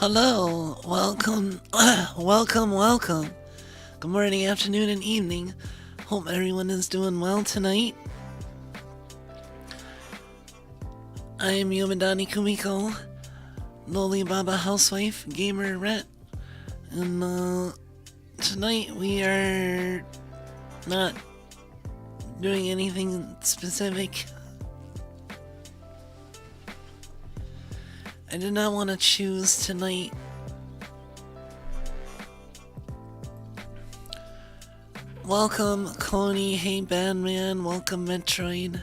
Hello, welcome, welcome. Good morning, afternoon, and evening. Hope everyone is doing well tonight. I am Yomadani Kumiko, Loli Baba housewife, gamer rat, and tonight we are not doing anything specific. I did not want to choose tonight. Welcome, Coney. Hey, Badman. Welcome, Metroid.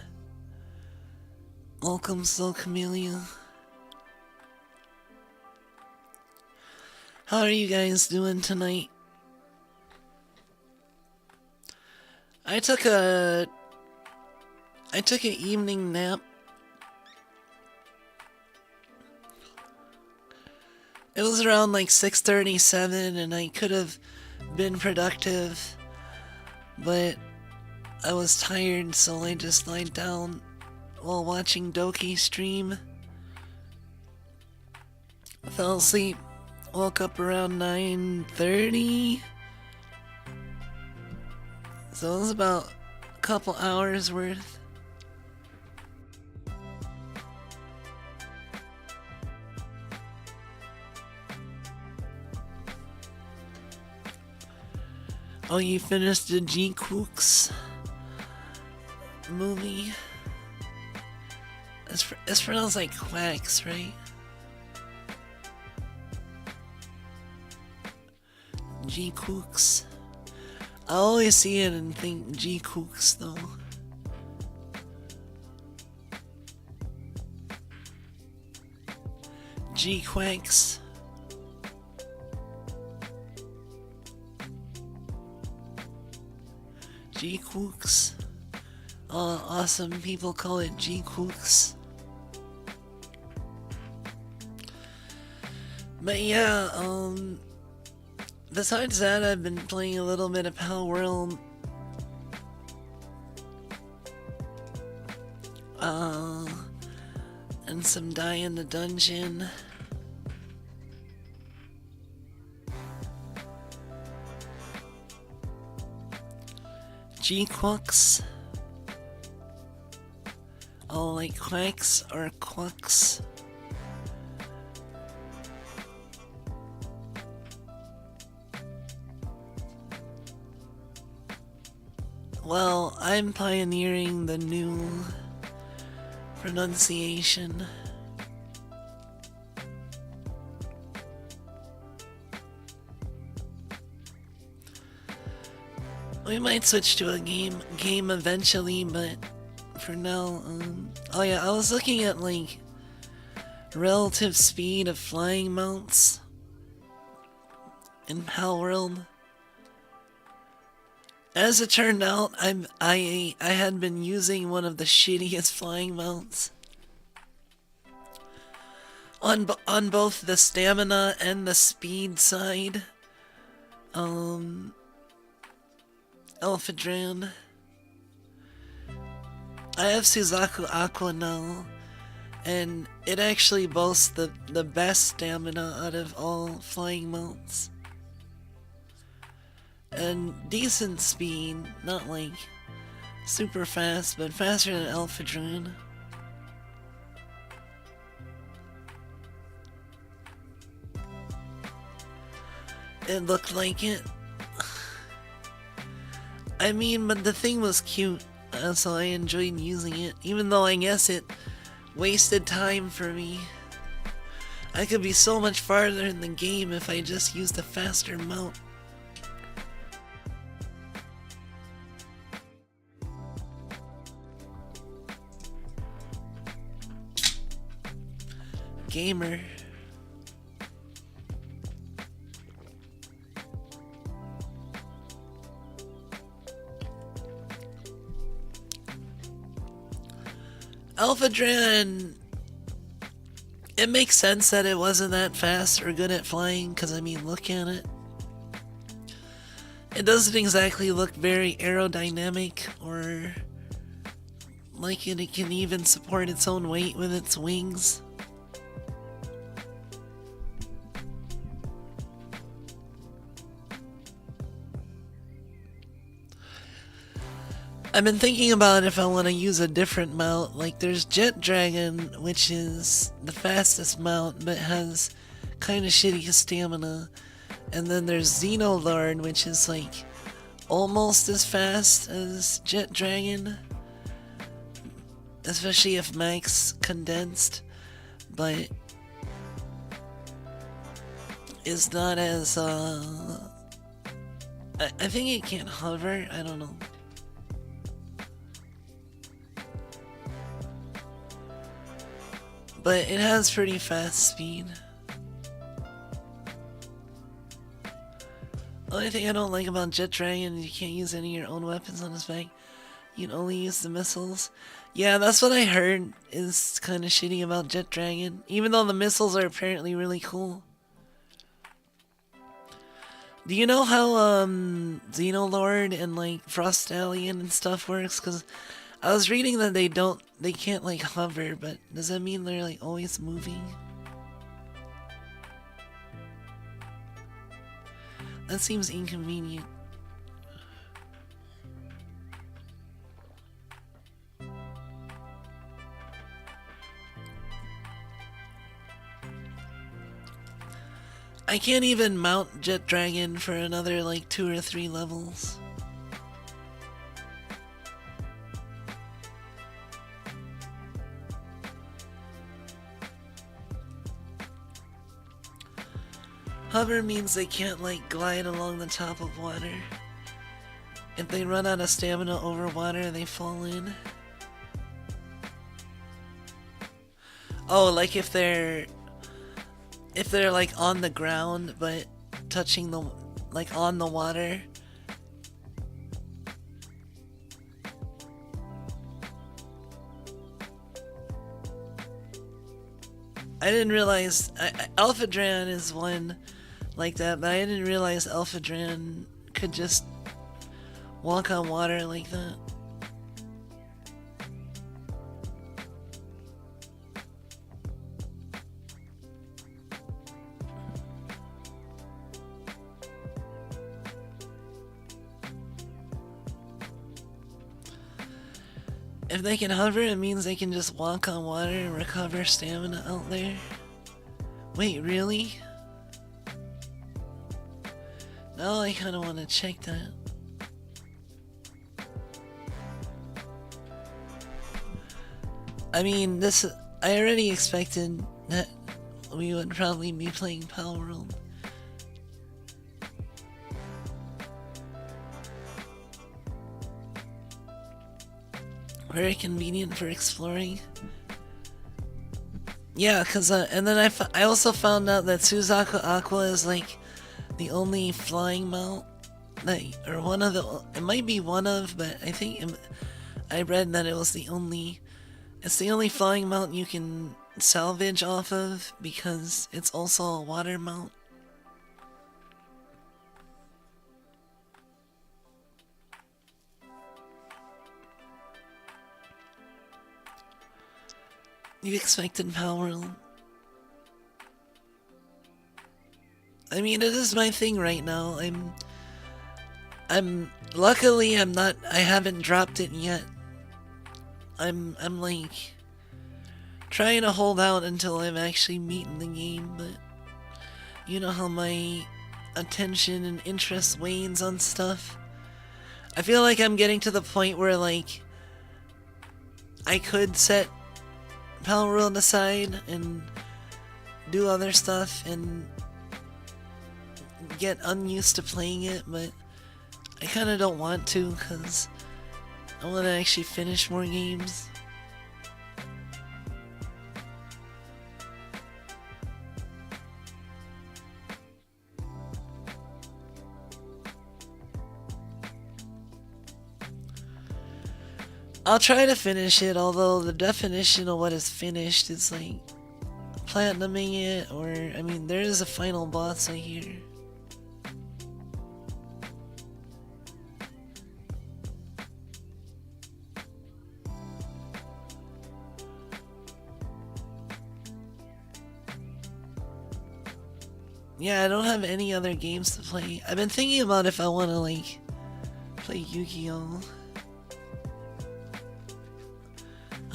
Welcome, Slow Camellia. How are you guys doing tonight? I took an evening nap. It was around like 6:37 and I could have been productive, but I was tired, so I just lied down while watching Doki stream. I fell asleep, woke up around 9:30. So it was about a couple hours worth. Oh, you finished the G Cooks movie? It's pronounced like Quacks, right? G Cooks. I always see it and think G Cooks though. G Quacks. G Cooks. Oh, awesome. People call it G Cooks. But yeah, besides that, I've been playing a little bit of Palworld. And some Die in the Dungeon. G-Quucks. Oh, like Quacks or Quucks. Well, I'm pioneering the new pronunciation. We might switch to a game eventually, but for now, oh yeah, I was looking at like relative speed of flying mounts in Palworld. As it turned out, I had been using one of the shittiest flying mounts on both the stamina and the speed side. Alphadran. I have Suzaku Aqua now, and it actually boasts the best stamina out of all flying mounts. And decent speed, not like super fast, but faster than Alphadran. It looked like it. I mean, but the thing was cute, so I enjoyed using it, even though I guess it wasted time for me. I could be so much farther in the game if I just used a faster mount. Gamer. Alphadran, it makes sense that it wasn't that fast or good at flying, because I mean, look at it. It doesn't exactly look very aerodynamic or like it can even support its own weight with its wings. I've been thinking about if I want to use a different mount. Like, there's Jet Dragon, which is the fastest mount, but has kind of shitty stamina. And then there's Xenolord, which is like almost as fast as Jet Dragon, especially if max condensed, but is not as, I think it can't hover, I don't know. But it has pretty fast speed. Only thing I don't like about Jet Dragon is you can't use any of your own weapons on his back. You can only use the missiles. Yeah, that's what I heard is kind of shitty about Jet Dragon. Even though the missiles are apparently really cool. Do you know how Xenolord and like Frost Alien and stuff works? Because I was reading that they can't like hover, but does that mean they're like always moving? That seems inconvenient. I can't even mount Jet Dragon for another like 2 or 3 levels. Hover means they can't like glide along the top of water. If they run out of stamina over water, they fall in. Oh, like if they're like on the ground but touching the like on the water. I didn't realize Alpha Dran is one like that, but I didn't realize Alpha Dran could just walk on water like that. If they can hover, it means they can just walk on water and recover stamina out there. Wait, really? Now I kinda wanna check that. I mean, I already expected that we would probably be playing Power World. Very convenient for exploring. Yeah, cause and then I also found out that Suzaku Aqua is like the only flying mount that, or one of the, it might be one of, but I think I read that it was the only, it's the only flying mount you can salvage off of because it's also a water mount. You expected Power World. I mean, it is my thing right now. Luckily I haven't dropped it yet. I'm like trying to hold out until I'm actually meeting the game, but you know how my attention and interest wanes on stuff. I feel like I'm getting to the point where like I could set Power World aside and do other stuff and get unused to playing it, but I kinda don't want to because I want to actually finish more games. I'll try to finish it, although the definition of what is finished is like platinuming it, or I mean there is a final boss I hear. Yeah, I don't have any other games to play. I've been thinking about if I want to like play Yu-Gi-Oh!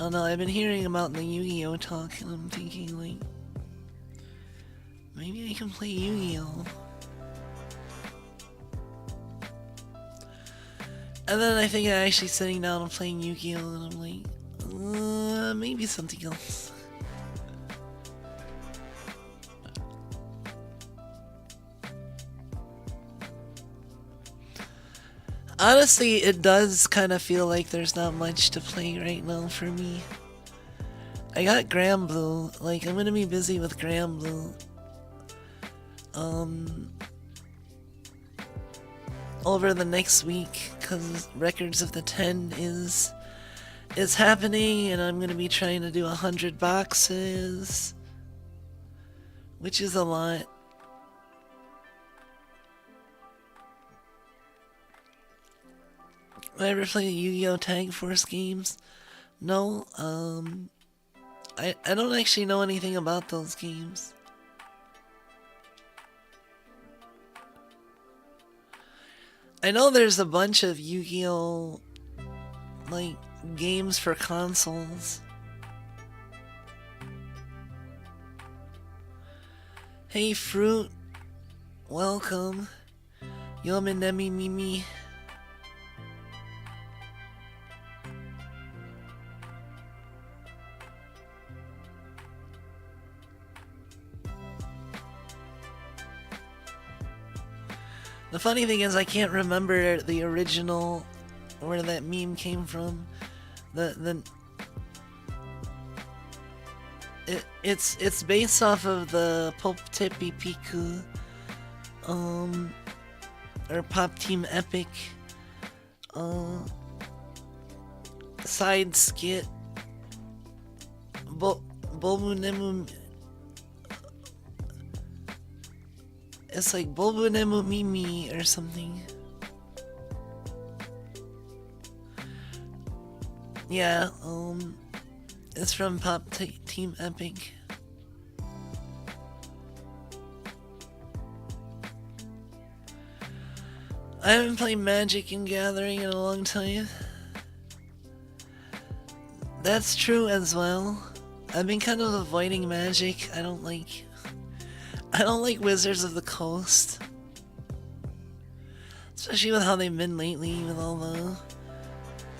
don't know, I've been hearing about the Yu-Gi-Oh talk and I'm thinking like, maybe I can play Yu-Gi-Oh. And then I think I'm actually sitting down and playing Yu-Gi-Oh and I'm like, maybe something else. Honestly, it does kind of feel like there's not much to play right now for me. I got Granblue, like I'm gonna be busy with Granblue. Over the next week, cause Records of the 10 is happening, and I'm gonna be trying to do 100 boxes, which is a lot. I ever play Yu-Gi-Oh! Tag Force games? No, I don't actually know anything about those games. I know there's a bunch of Yu-Gi-Oh! Like, games for consoles. Hey, Fruit. Welcome. Yominemi Mimi. The funny thing is I can't remember the original, where that meme came from. It's based off of the Pop Tepi Piku, or Pop Team Epic, side skit, Bobu Nemu. It's like Bobu Nemu Mimi or something. Yeah, it's from Pop Team Epic. I haven't played Magic and Gathering in a long time. That's true as well. I've been kind of avoiding Magic. I don't like Wizards of the Coast. Especially with how they've been lately with all the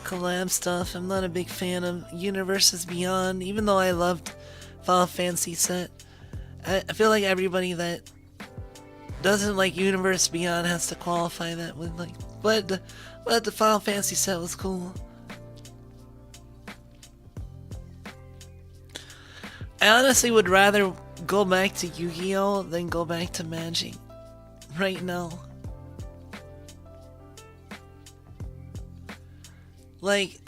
collab stuff. I'm not a big fan of Universes Beyond, even though I loved Final Fantasy set. I feel like everybody that doesn't like Universe Beyond has to qualify that with like, but the Final Fantasy set was cool. I honestly would rather go back to Yu-Gi-Oh! Than go back to Magic right now. Like,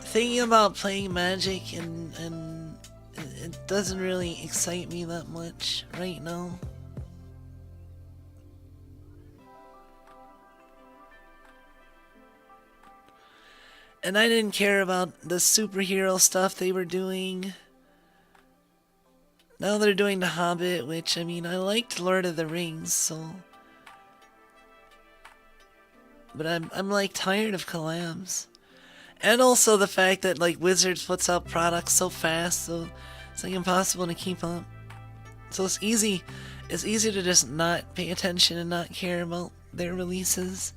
thinking about playing Magic and it doesn't really excite me that much right now. And I didn't care about the superhero stuff they were doing. Now they're doing The Hobbit, which, I mean, I liked Lord of the Rings, so... But I'm like tired of collabs. And also the fact that like Wizards puts out products so fast, so it's like impossible to keep up. So it's easy to just not pay attention and not care about their releases.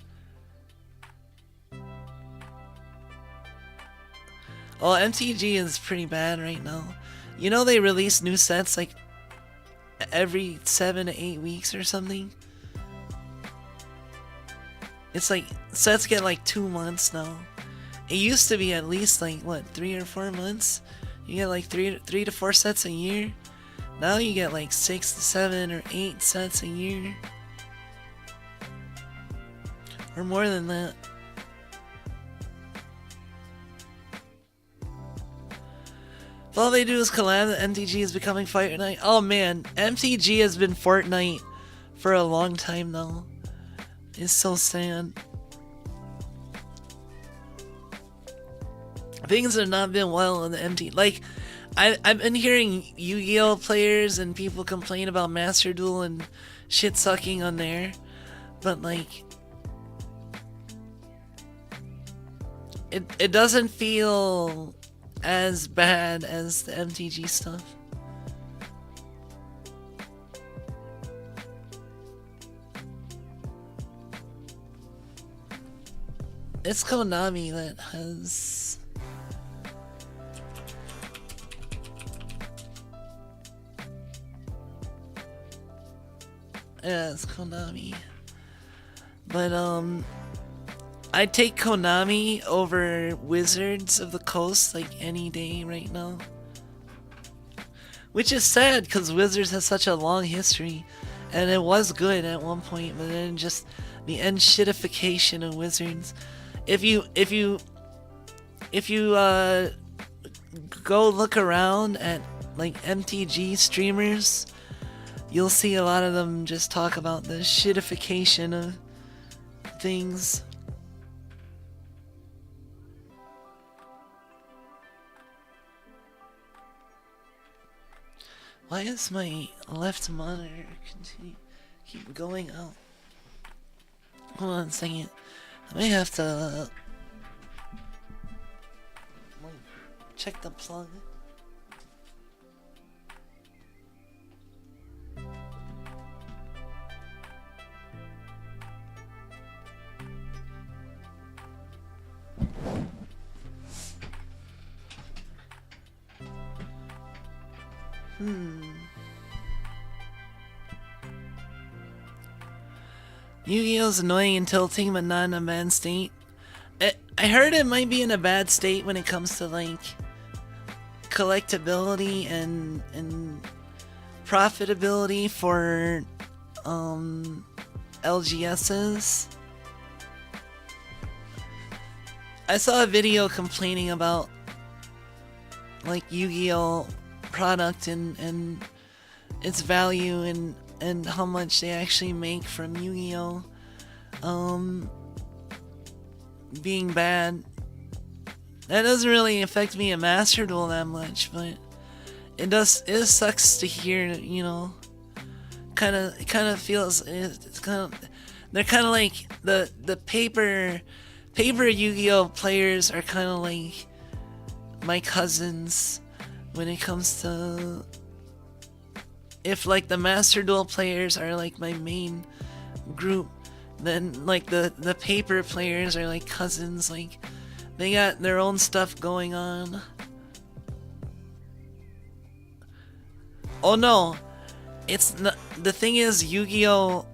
Well, MTG is pretty bad right now. You know they release new sets like every 7 to 8 weeks or something? It's like, sets get like 2 months now. It used to be at least like, what, 3 or 4 months? You get like 3 to 4 sets a year. Now you get like 6 to 7 or 8 sets a year. Or more than that. If all they do is collab, MTG is becoming Fortnite. Oh man, MTG has been Fortnite for a long time now. It's so sad. Things have not been well in the MT. Like, I've been hearing Yu-Gi-Oh! Players and people complain about Master Duel and shit sucking on there. But like, it doesn't feel as bad as the MTG stuff. It's Konami that has... Yeah, it's Konami. But, I'd take Konami over Wizards of the Coast, like, any day right now. Which is sad, because Wizards has such a long history. And it was good at one point, but then just the end-shitification of Wizards. If you go look around at like MTG streamers, you'll see a lot of them just talk about the shitification of things. Why is my left monitor keep going out? Hold on a second. I may have to check the plug. Yu-Gi-Oh's annoying and tilting, but not in a bad state. I heard it might be in a bad state when it comes to like collectability and profitability for LGSs. I saw a video complaining about like Yu-Gi-Oh product and its value and how much they actually make from Yu-Gi-Oh being bad. That doesn't really affect me at Master Duel that much, but it sucks to hear, you know. It kind of feels it's kind of, they're kind of like the paper Yu-Gi-Oh players are kind of like my cousins when it comes to, if like the Master Duel players are like my main group, then like the paper players are like cousins. Like they got their own stuff going on. Oh no, it's not. The thing is, Yu-Gi-Oh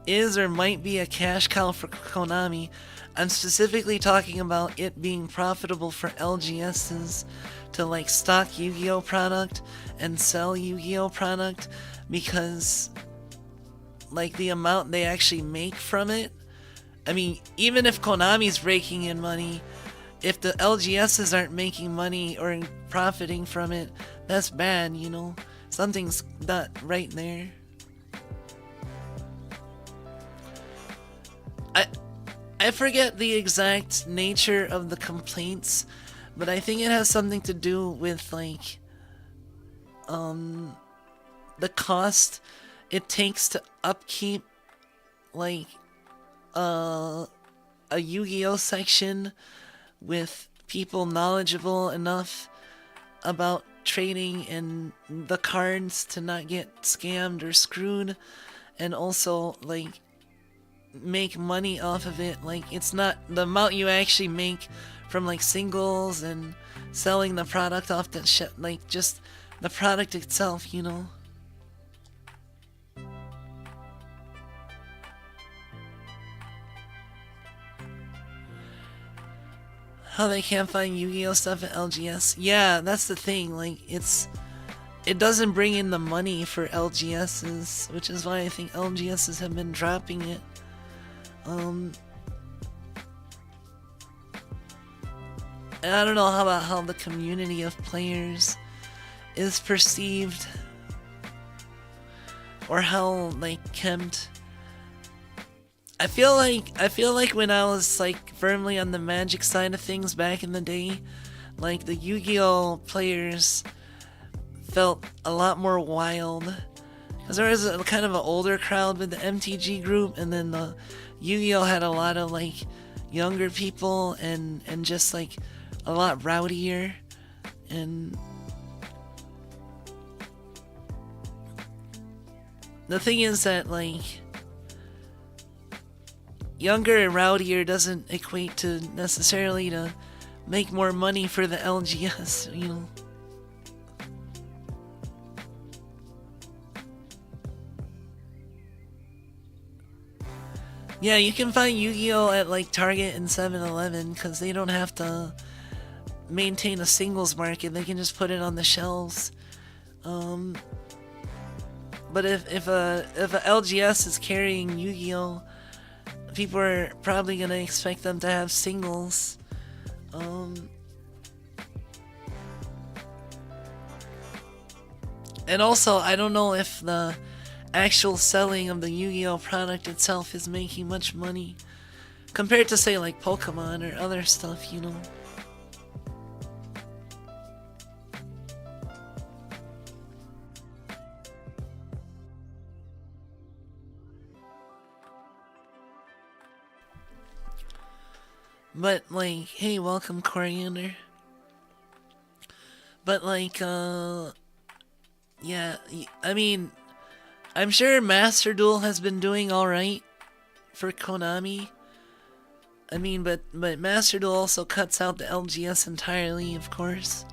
is or might be a cash cow for Konami. I'm specifically talking about it being profitable for LGSs to like stock Yu-Gi-Oh product and sell Yu-Gi-Oh product, because like the amount they actually make from it. I mean, even if Konami's raking in money, if the LGSs aren't making money or profiting from it, that's bad, you know? Something's not right there. I forget the exact nature of the complaints, but I think it has something to do with like the cost it takes to upkeep like a Yu-Gi-Oh section with people knowledgeable enough about trading and the cards to not get scammed or screwed, and also like make money off of it. Like it's not the amount you actually make from like singles and selling the product off the like just the product itself, you know. How they can't find Yu-Gi-Oh stuff at LGS. Yeah, that's the thing. Like it doesn't bring in the money for LGSs, which is why I think LGSs have been dropping it. And I don't know how the community of players is perceived, or how like kempt. I feel like when I was like firmly on the Magic side of things back in the day, like the Yu-Gi-Oh players felt a lot more wild, because there was a kind of an older crowd with the MTG group, and then the Yu-Gi-Oh had a lot of like, younger people and just like a lot rowdier. And the thing is that like younger and rowdier doesn't equate to necessarily to make more money for the LGS, you know. Yeah, you can find Yu-Gi-Oh at like Target and 7-Eleven because they don't have to maintain a singles market. They can just put it on the shelves. But if a LGS is carrying Yu-Gi-Oh, people are probably gonna expect them to have singles. And also, I don't know if the actual selling of the Yu-Gi-Oh product itself is making much money compared to say like Pokemon or other stuff, you know. But like, hey, welcome Coriander. But like, yeah, I mean, I'm sure Master Duel has been doing alright for Konami. I mean, but Master Duel also cuts out the LGS entirely, of course.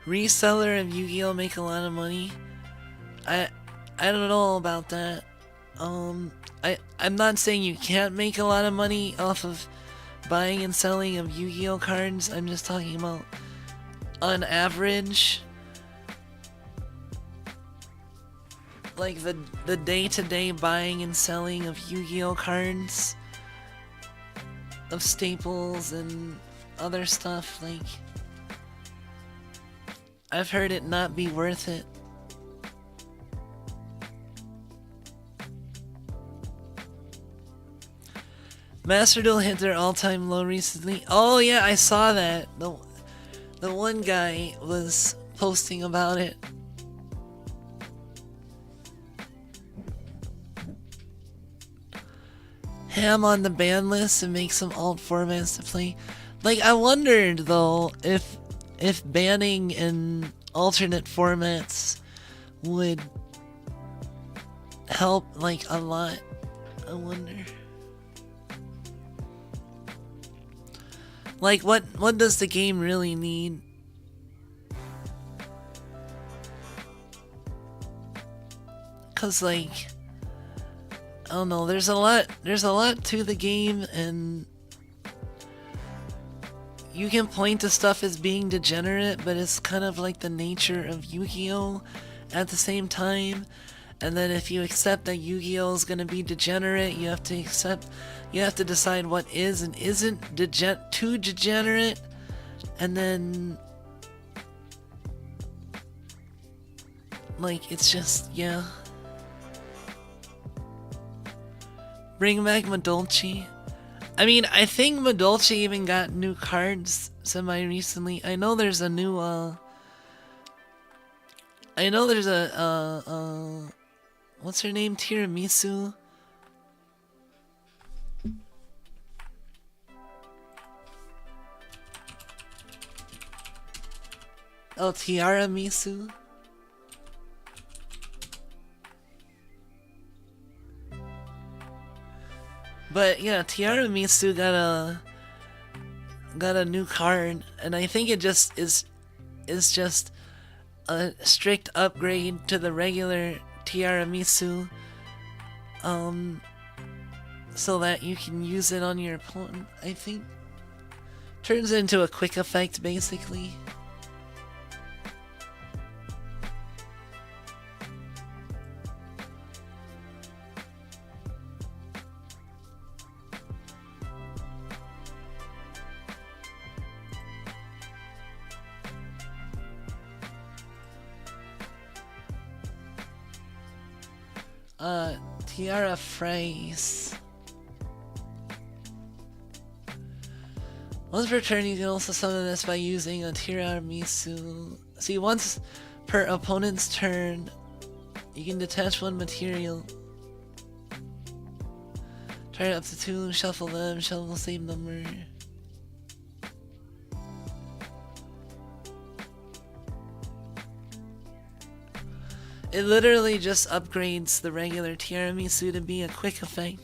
Reseller of Yu-Gi-Oh make a lot of money. I don't know about that. I'm not saying you can't make a lot of money off of buying and selling of Yu-Gi-Oh cards. I'm just talking about on average, like the day-to-day buying and selling of Yu-Gi-Oh cards, of staples and other stuff, like I've heard it not be worth it. Master Duel hit their all-time low recently. Oh yeah, I saw that. The one guy was posting about it. Ham on the ban list and make some alt formats to play. Like, I wondered though if banning in alternate formats would help like a lot. I wonder. Like, what does the game really need? Cause like, I don't know, there's a lot to the game, and you can point to stuff as being degenerate, but it's kind of like the nature of Yu-Gi-Oh at the same time. And then if you accept that Yu-Gi-Oh is gonna be degenerate, you have to decide what is and isn't too degenerate, and then like it's just, yeah. Bring back Madolchi. I mean, I think Madolchi even got new cards semi-recently. I know there's a new, what's her name? Tiramisu? Oh, Tiara Misu? But yeah, Tiara Misu got a new card, and I think it just is just a strict upgrade to the regular Tiara Misu, so that you can use it on your opponent. I think turns it into a quick effect, basically. Tiara phrase. Once per turn, you can also summon this by using a tiramisu. See, once per opponent's turn, you can detach one material. Try up to 2, shuffle them, shuffle the same number. It literally just upgrades the regular tiramisu to be a quick effect.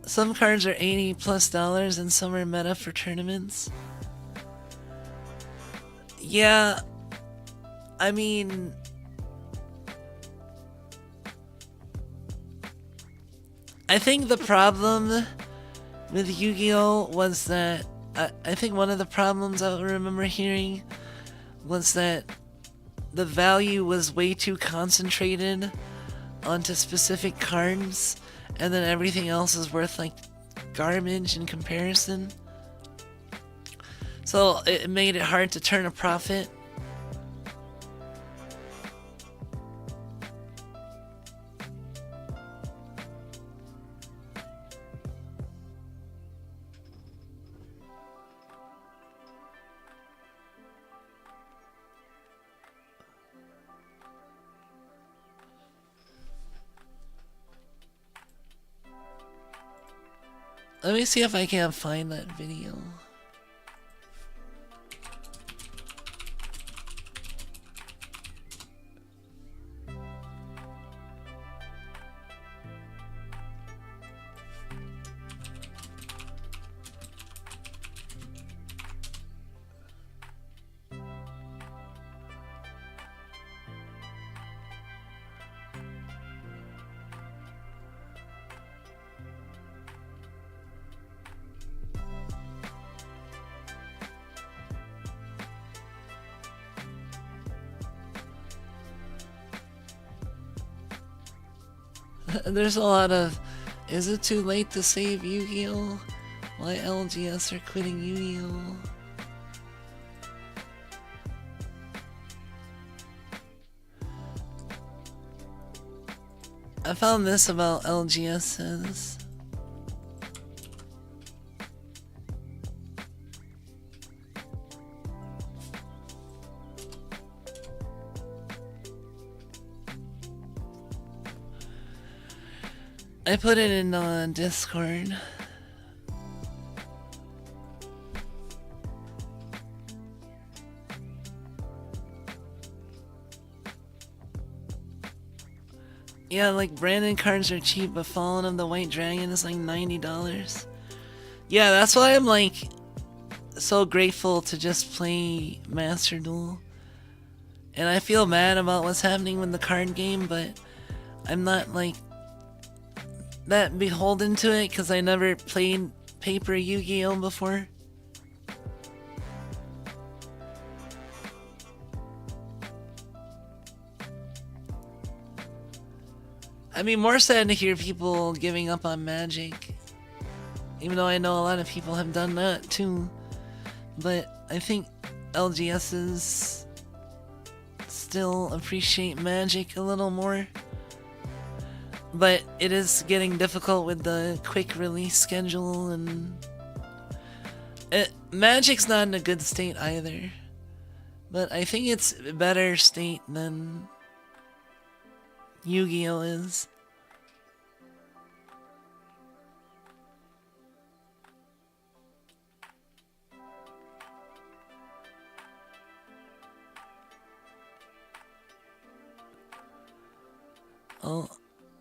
Some cards are $80+ and some are meta for tournaments. Yeah, I mean, I think the problem with Yu-Gi-Oh! Was that, I think one of the problems I remember hearing was that the value was way too concentrated onto specific cards, and then everything else is worth like garbage in comparison. So it made it hard to turn a profit. Let me see if I can find that video. There's a lot of, is it too late to save Yu-Gi-Oh? Why LGS are quitting Yu-Gi-Oh? I found this about LGSs. I put it in Discord. Yeah, like Brandon cards are cheap, but Fallen of the White Dragon is like $90. Yeah, that's why I'm like so grateful to just play Master Duel. And I feel bad about what's happening with the card game, but I'm not like that beholden to it because I never played paper Yu-Gi-Oh before. I'd be more sad to hear people giving up on Magic, even though I know a lot of people have done that too. But I think LGSs still appreciate Magic a little more. But it is getting difficult with the quick release schedule, and Magic's not in a good state either. But I think it's a better state than Yu-Gi-Oh is. Oh,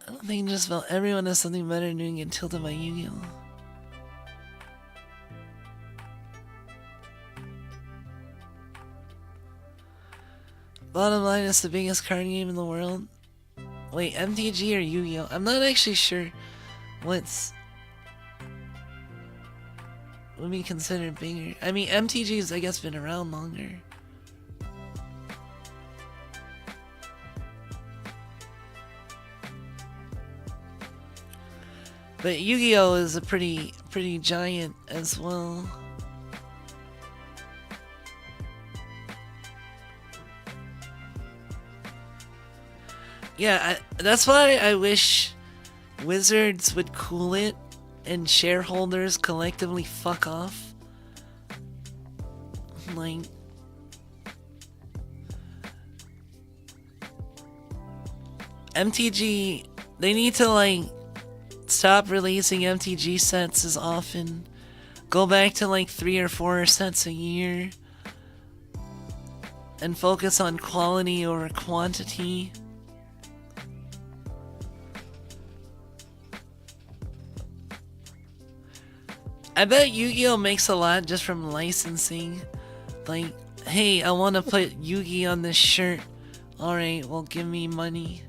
I don't think just about everyone has something better than doing get tilted by Yu-Gi-Oh. Bottom line, it's the biggest card game in the world. Wait, MTG or Yu-Gi-Oh? I'm not actually sure what's would be considered bigger. I mean, MTG's I guess been around longer. But Yu-Gi-Oh is a pretty giant as well. Yeah, that's why I wish Wizards would cool it and shareholders collectively fuck off. Like, MTG, they need to like stop releasing MTG sets as often. Go back to like 3 or 4 sets a year and focus on quality over quantity. I bet Yu-Gi-Oh makes a lot just from licensing. Like, hey, I want to put Yu-Gi on this shirt. Alright, well, give me money.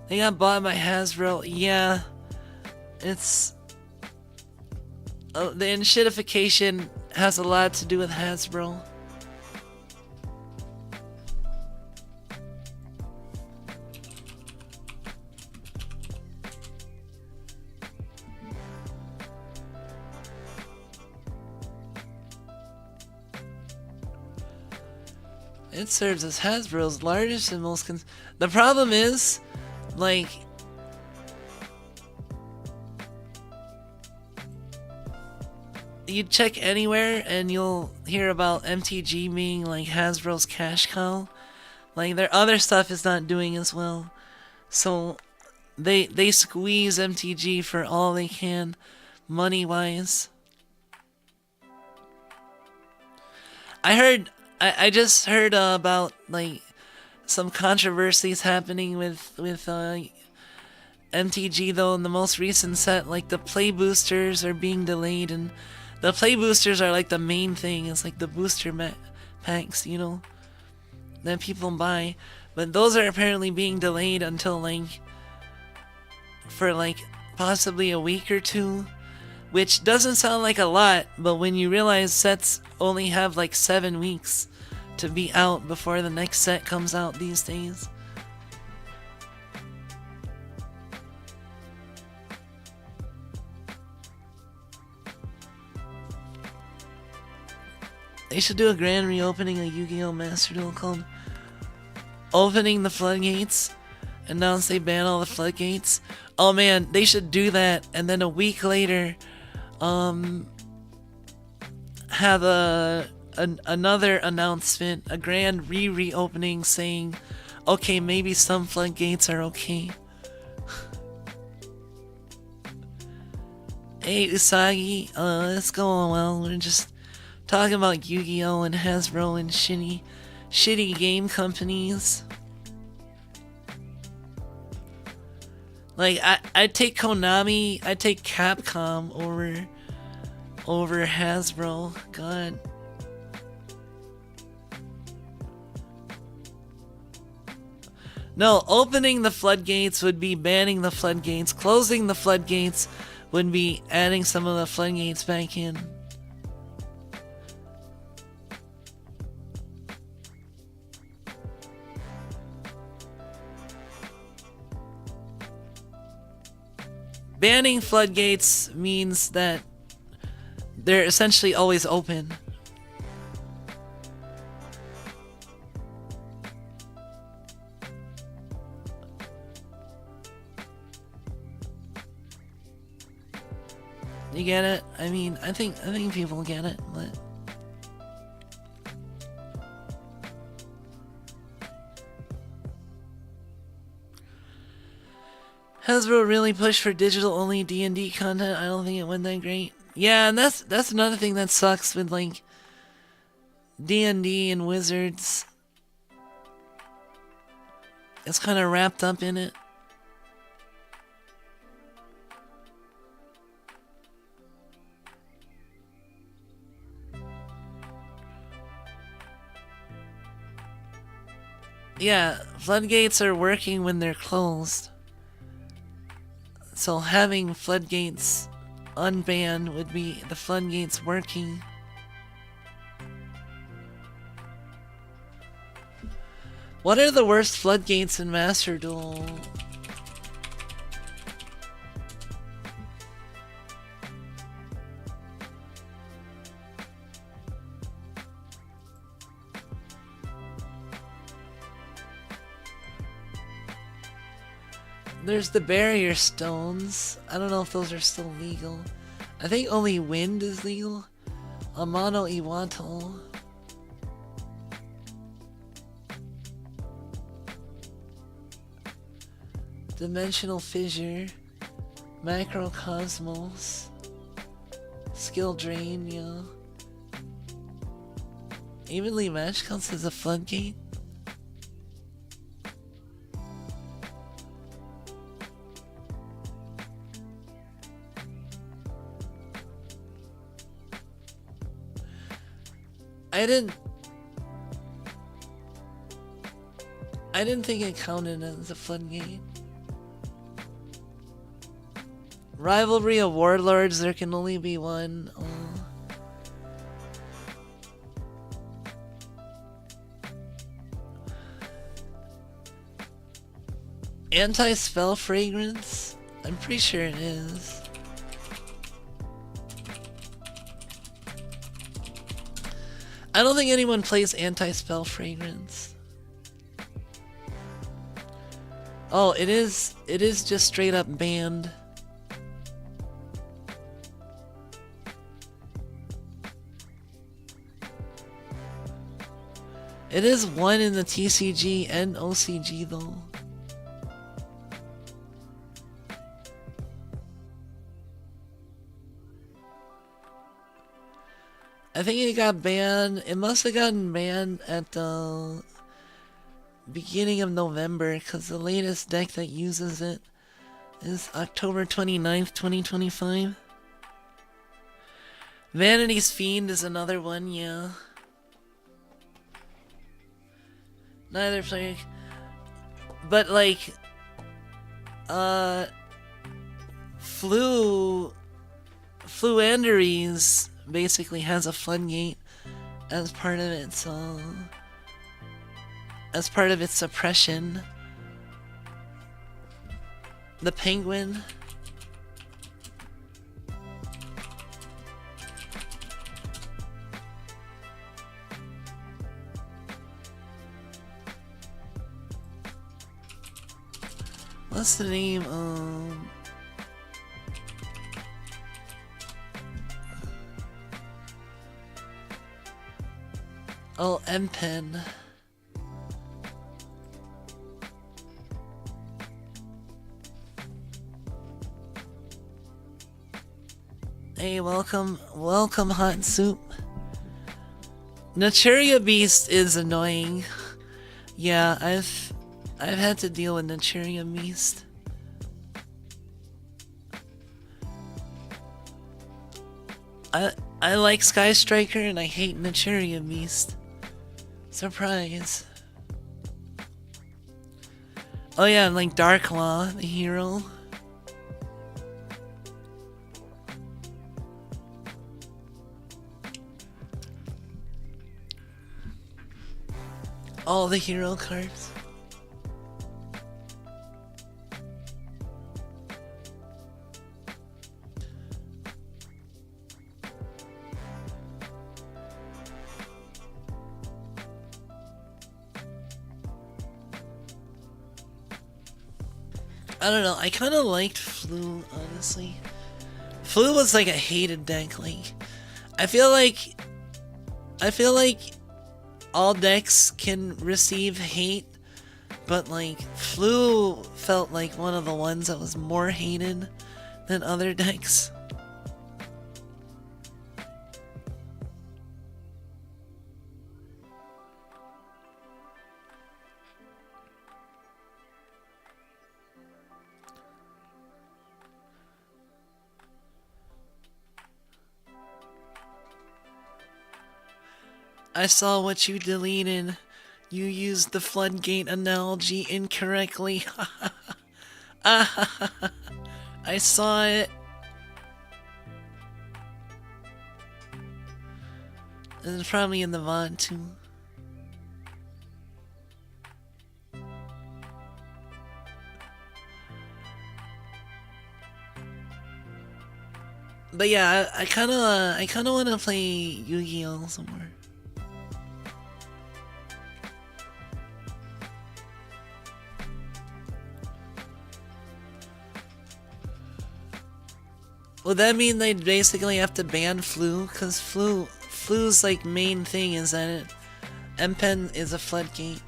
They got bought by Hasbro. Yeah, it's... the enshittification has a lot to do with Hasbro. It serves as Hasbro's largest and most the problem is, like, you check anywhere and you'll hear about MTG being like Hasbro's cash cow. Like, their other stuff is not doing as well. So they squeeze MTG for all they can, money-wise. I just heard about like some controversies happening with MTG though. In the most recent set, like the play boosters are being delayed, and the play boosters are like the main thing. It's like the booster packs, you know, that people buy, but those are apparently being delayed until like for like possibly a week or two, which doesn't sound like a lot, but when you realize sets only have like 7 weeks to be out before the next set comes out these days. They should do a grand reopening of Yu-Gi-Oh! Master Duel called Opening the Floodgates. Announce they ban all the floodgates. Oh man, they should do that, and then a week later have another announcement, a grand reopening saying, okay, maybe some floodgates are okay. Hey Usagi, it's going well. We're just talking about Yu-Gi-Oh! And Hasbro and shitty game companies. Like, I'd take Konami, I'd take Capcom over Hasbro. God. No, opening the floodgates would be banning the floodgates. Closing the floodgates would be adding some of the floodgates back in. Banning floodgates means that they're essentially always open. You get it? I mean, I think people get it, but Hasbro really pushed for digital-only D&D content. I don't think it went that great. Yeah, and that's another thing that sucks with like D&D and Wizards. It's kind of wrapped up in it. Yeah, floodgates are working when they're closed. So having floodgates unbanned would be the floodgates working. What are the worst floodgates in Master Duel? There's the barrier stones. I don't know if those are still legal. I think only wind is legal. Amano Iwato. Dimensional fissure. Macrocosmos. Skill drain, yo. Evenly matched counts as a floodgate. I didn't think it counted as a floodgate. Rivalry of warlords, there can only be one. Oh. Anti-spell fragrance? I'm pretty sure it is. I don't think anyone plays anti-spell fragrance. Oh, it is just straight up banned. It is one in the TCG and OCG though. I think it got banned. It must have gotten banned at the beginning of November because the latest deck that uses it is October 29th, 2025. Vanity's Fiend is another one, yeah. Neither player. But like, Fluanderies basically has a floodgate as part of its suppression. The penguin. What's the name? Oh, M-Pen. Hey, welcome, Hot Soup. Naturia Beast is annoying. Yeah, I've had to deal with Naturia Beast. I like Sky Striker and I hate Naturia Beast. Surprise. Oh yeah, and like Darklaw, the hero. All the hero cards. I don't know, I kind of liked Flu, honestly. Flu was like a hated deck, like, I feel like all decks can receive hate, but like, Flu felt like one of the ones that was more hated than other decks. I saw what you deleted. You used the floodgate analogy incorrectly. I saw it. It's probably in the VOD too. But yeah, I kind of want to play Yu-Gi-Oh some more. Would that mean they'd basically have to ban flu? Cause flu's like main thing is that MPen is a floodgate.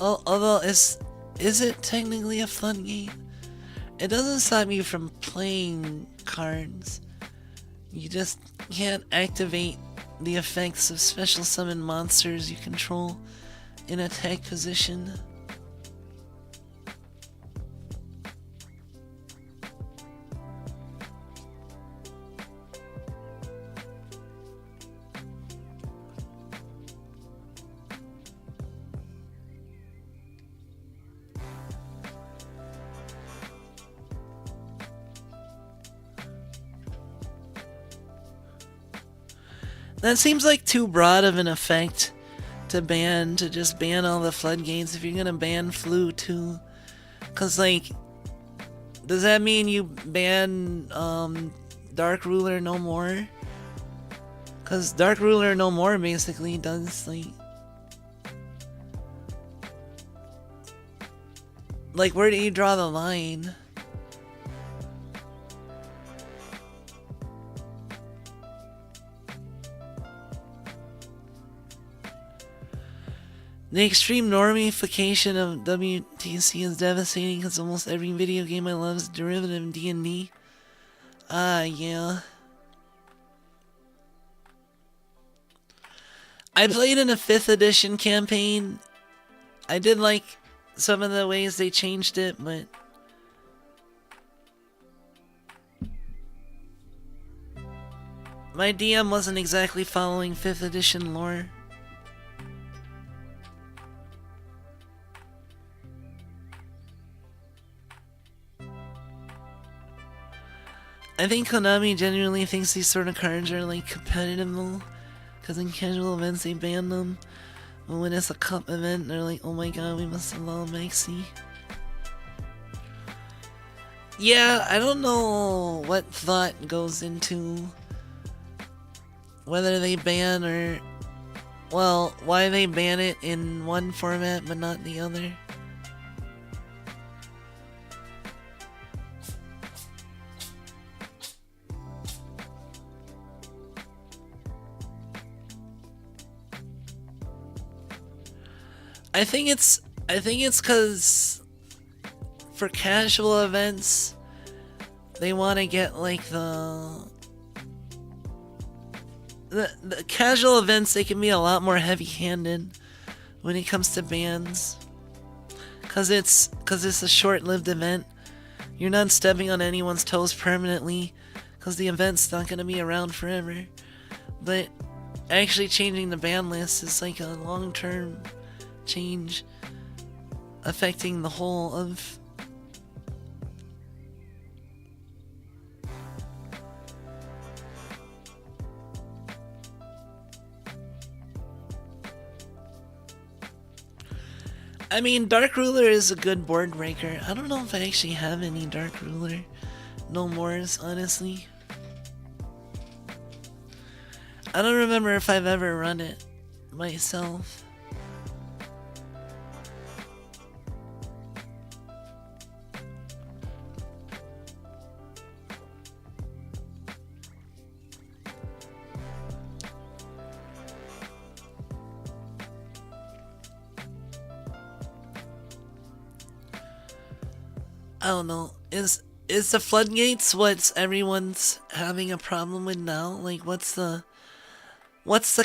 Although is it technically a floodgate? It doesn't stop you from playing cards. You just can't activate the effects of special summon monsters you control in attack position. That seems like too broad of an effect to just ban all the floodgates if you're gonna ban flu too. Cause like, does that mean you ban Dark Ruler no more? Cause Dark Ruler no more basically does like where do you draw the line? The extreme normification of WTC is devastating because almost every video game I love is a derivative of D&D. Yeah. I played in a 5th edition campaign. I did like some of the ways they changed it, but my DM wasn't exactly following 5th edition lore. I think Konami genuinely thinks these sort of cards are like competitive though, because in casual events they ban them, but when it's a cup event they're like, oh my god, we must allow Maxi. Yeah, I don't know what thought goes into whether they ban or, well, why they ban it in one format but not the other. I think it's because for casual events they want to get like the casual events, they can be a lot more heavy-handed when it comes to bans, cause it's a short-lived event. You're not stepping on anyone's toes permanently, cause the event's not gonna be around forever. But actually changing the ban list is like a long-term change affecting the whole of I mean, Dark Ruler is a good board breaker. I don't know if I actually have any Dark Ruler no mores, honestly. I don't remember if I've ever run it myself. I don't know. Is the floodgates what's everyone's having a problem with now? Like, what's the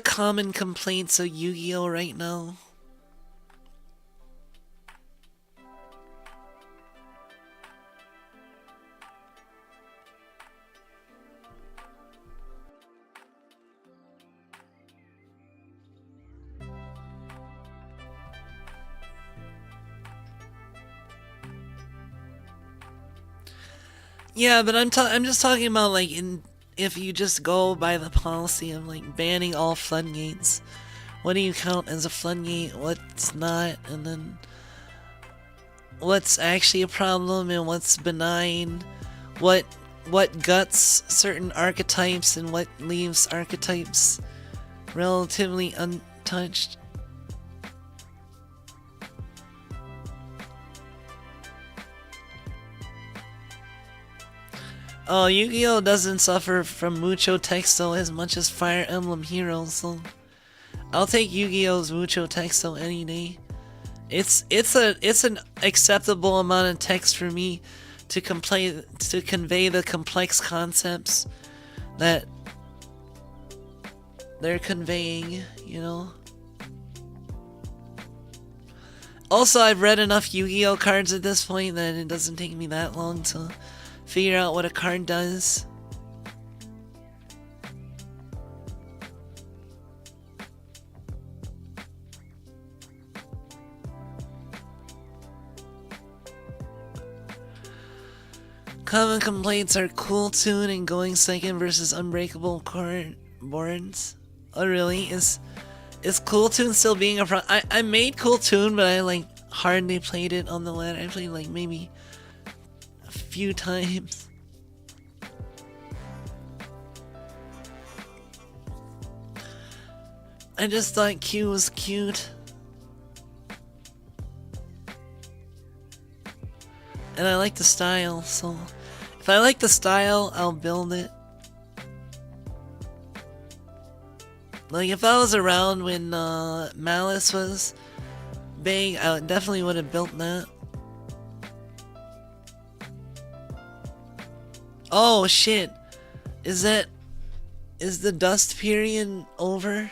common complaints of Yu-Gi-Oh right now? Yeah, but I'm just talking about like if you just go by the policy of like banning all floodgates, what do you count as a floodgate, what's not, and then what's actually a problem and what's benign, what what guts certain archetypes and what leaves archetypes relatively untouched. Oh, Yu-Gi-Oh! Doesn't suffer from mucho texto as much as Fire Emblem Heroes, so I'll take Yu-Gi-Oh's mucho texto any day. It's an acceptable amount of text for me to convey the complex concepts that they're conveying, you know. Also, I've read enough Yu-Gi-Oh! Cards at this point that it doesn't take me that long to figure out what a card does. Common complaints are Cool Tune and going second versus Unbreakable boards. Oh really? Is Cool Tune still being a problem? I made Cool Tune, but I like hardly played it on the ladder. I played like maybe a few times. I just thought Q was cute. And I like the style, so if I like the style, I'll build it. Like if I was around when Malice was big, I definitely would have built that. Oh shit. Is the dust period over?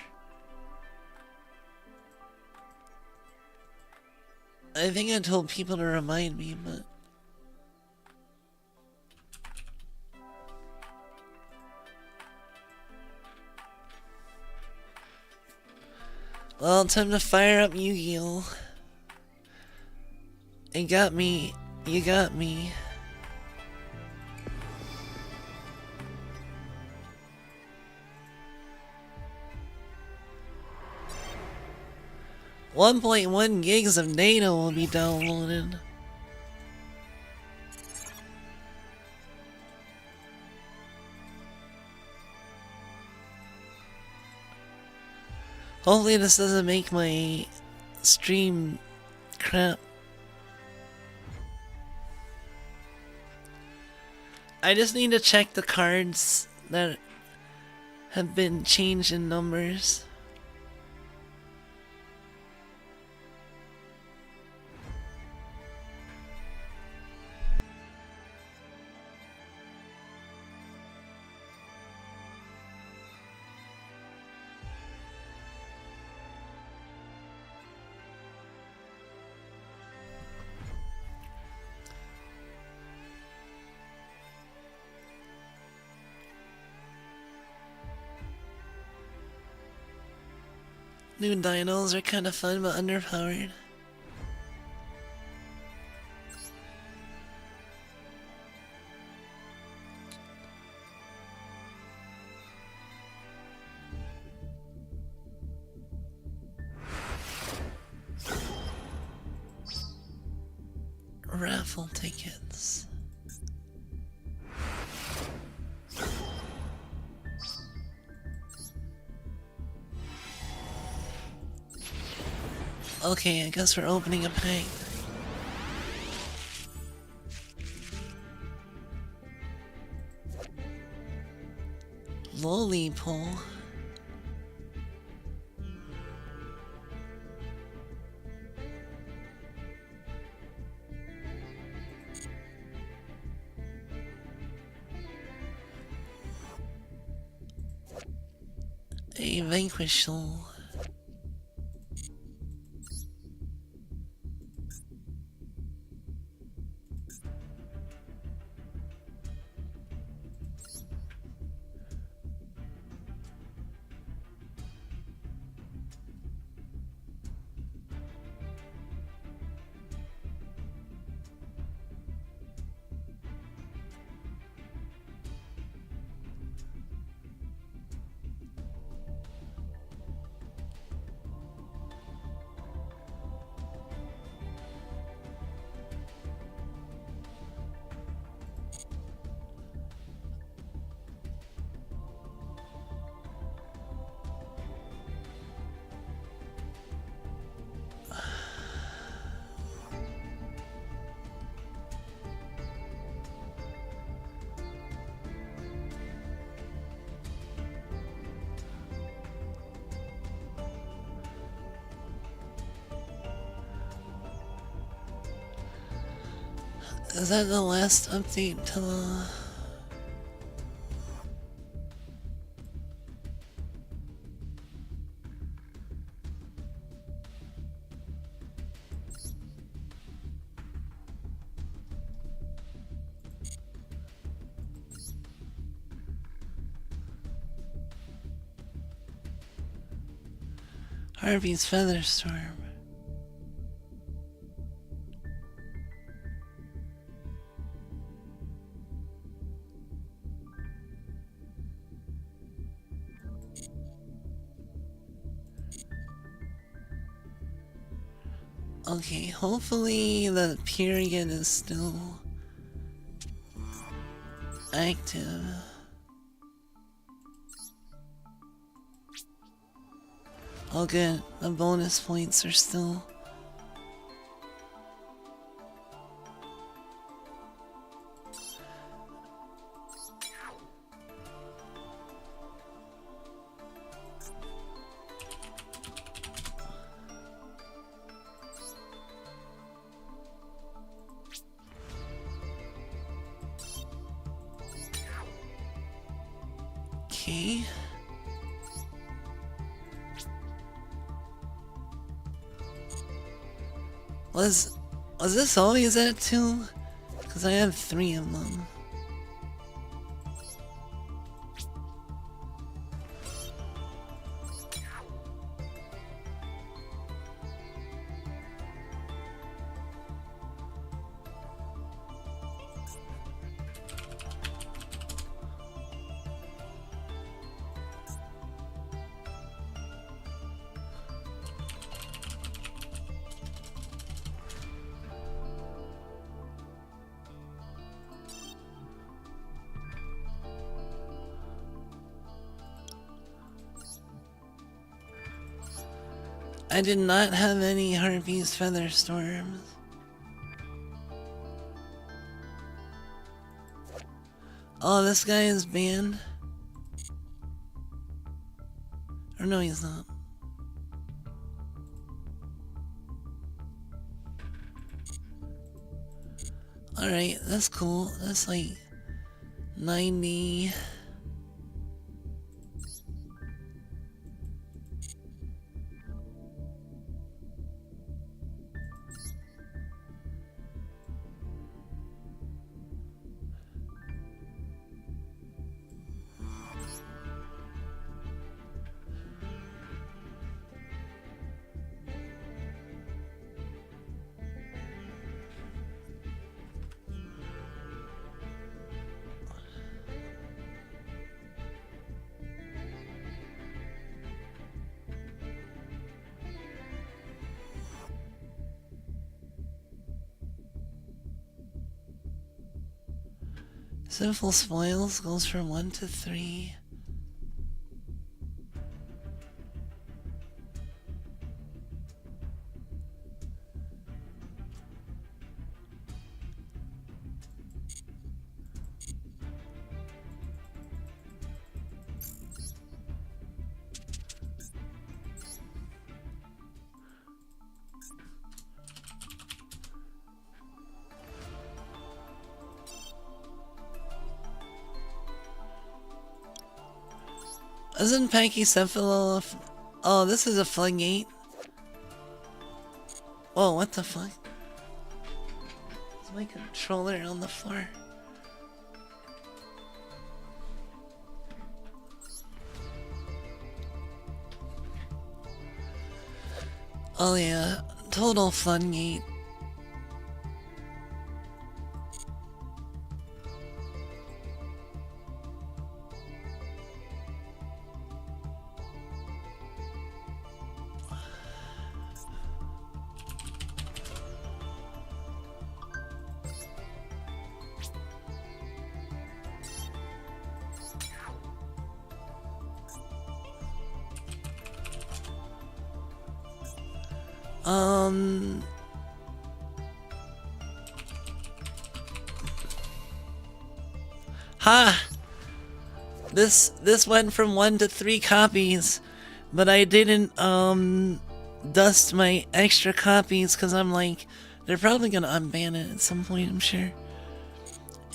I think I told people to remind me, but well, time to fire up Yu-Gi-Oh! It got me. You got me. .1 gigs of data will be downloaded. Hopefully this doesn't make my stream crap. I just need to check the cards that have been changed in numbers. New dinos are kind of fun but underpowered. Raffle tickets. Okay, I guess we're opening a pack. Lollipole. A vanquish soul. Is that the last update to the... Harvey's Feather Storm. Okay, hopefully the period is still active. Oh good, the bonus points are still... Okay. Was this always at 2? Because I have 3 of them. I did not have any Harpy's Feather Storms. Oh, this guy is banned? Or no, he's not. Alright, that's cool. That's like 90... Sinful Spoils goes from 1 to 3. Isn't Pachycephalo oh, this is a floodgate? Whoa, what the fuck? Is my controller on the floor? Oh yeah, total floodgate. Ha! This went from 1 to 3 copies, but I didn't dust my extra copies because I'm like, they're probably gonna unban it at some point, I'm sure.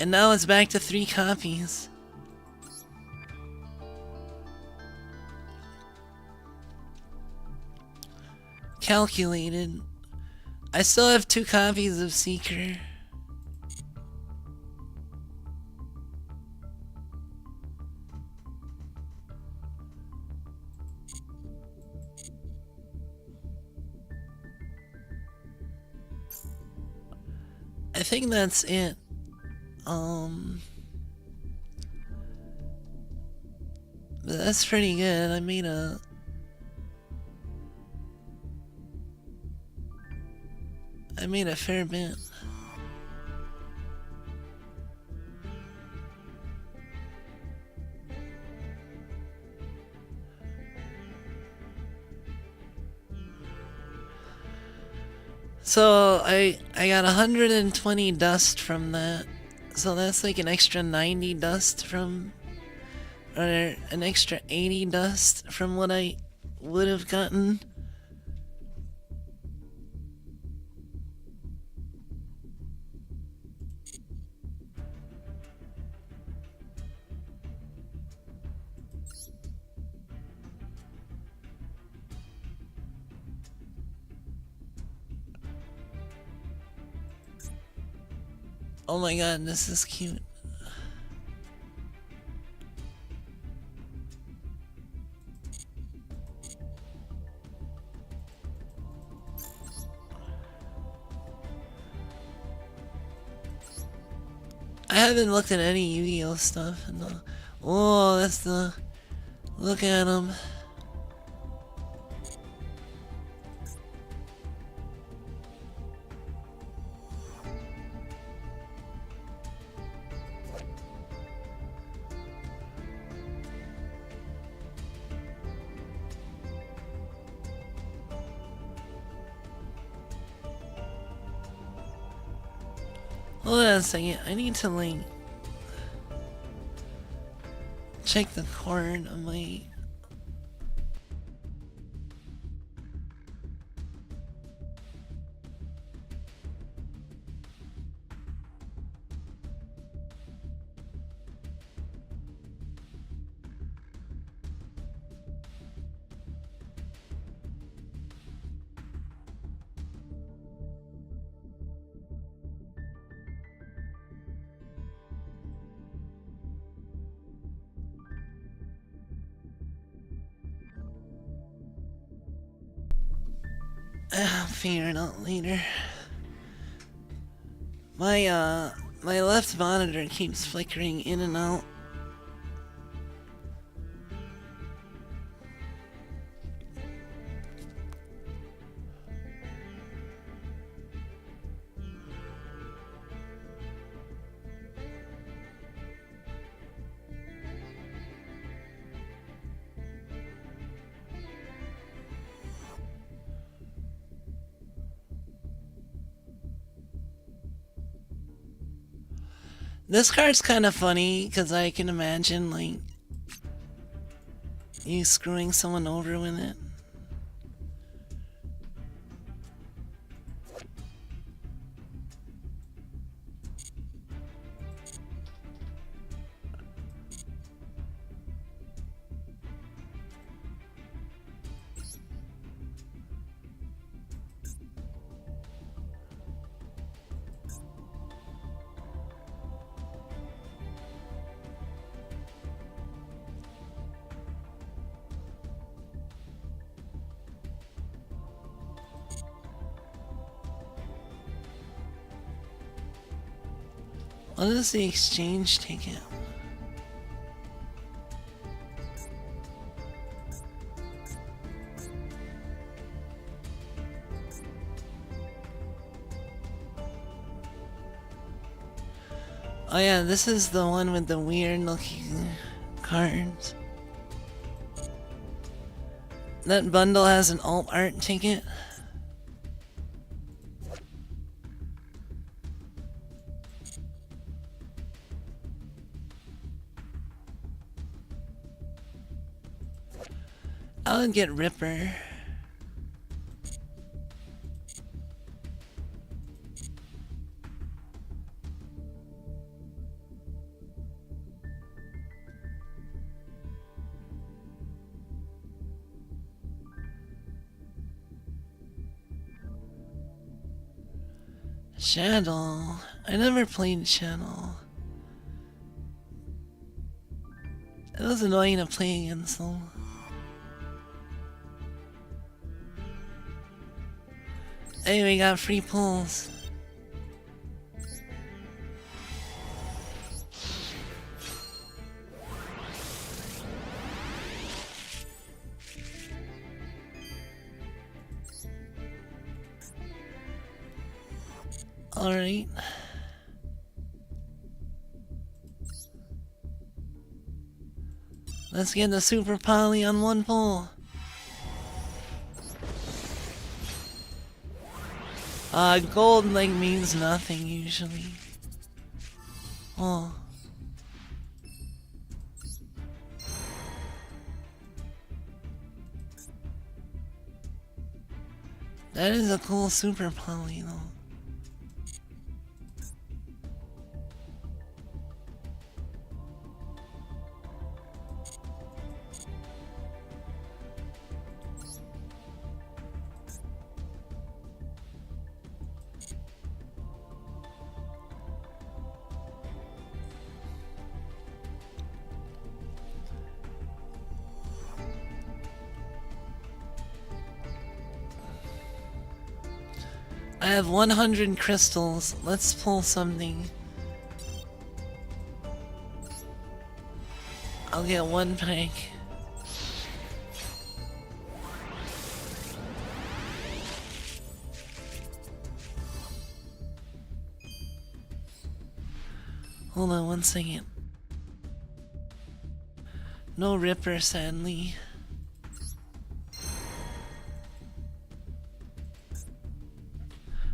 And now it's back to 3 copies. Calculated. I still have 2 copies of Seeker. I think that's it. But that's pretty good. I made a fair bit. So I got 120 dust from that. So that's like an extra 90 dust from, or an extra 80 dust from what I would have gotten. Oh my god, this is cute. I haven't looked at any Yu-Gi-Oh stuff. Oh, that's the... Look at him. Hold on a second, I need to like check the chord on my... I'll figure it out later. My left monitor keeps flickering in and out. This card's kind of funny because I can imagine like you screwing someone over with it. What is the exchange ticket? Oh yeah, this is the one with the weird looking cards. That bundle has an alt art ticket. I would get Ripper. Shadow. I never played Shadow. It was annoying to play against though. Hey, we got free pulls. Alright. Let's get the super poly on one pull. Gold like means nothing usually. Oh. That is a cool super poly though. I have 100 crystals. Let's pull something. I'll get one pack. Hold on 1 second. No Ripper, sadly.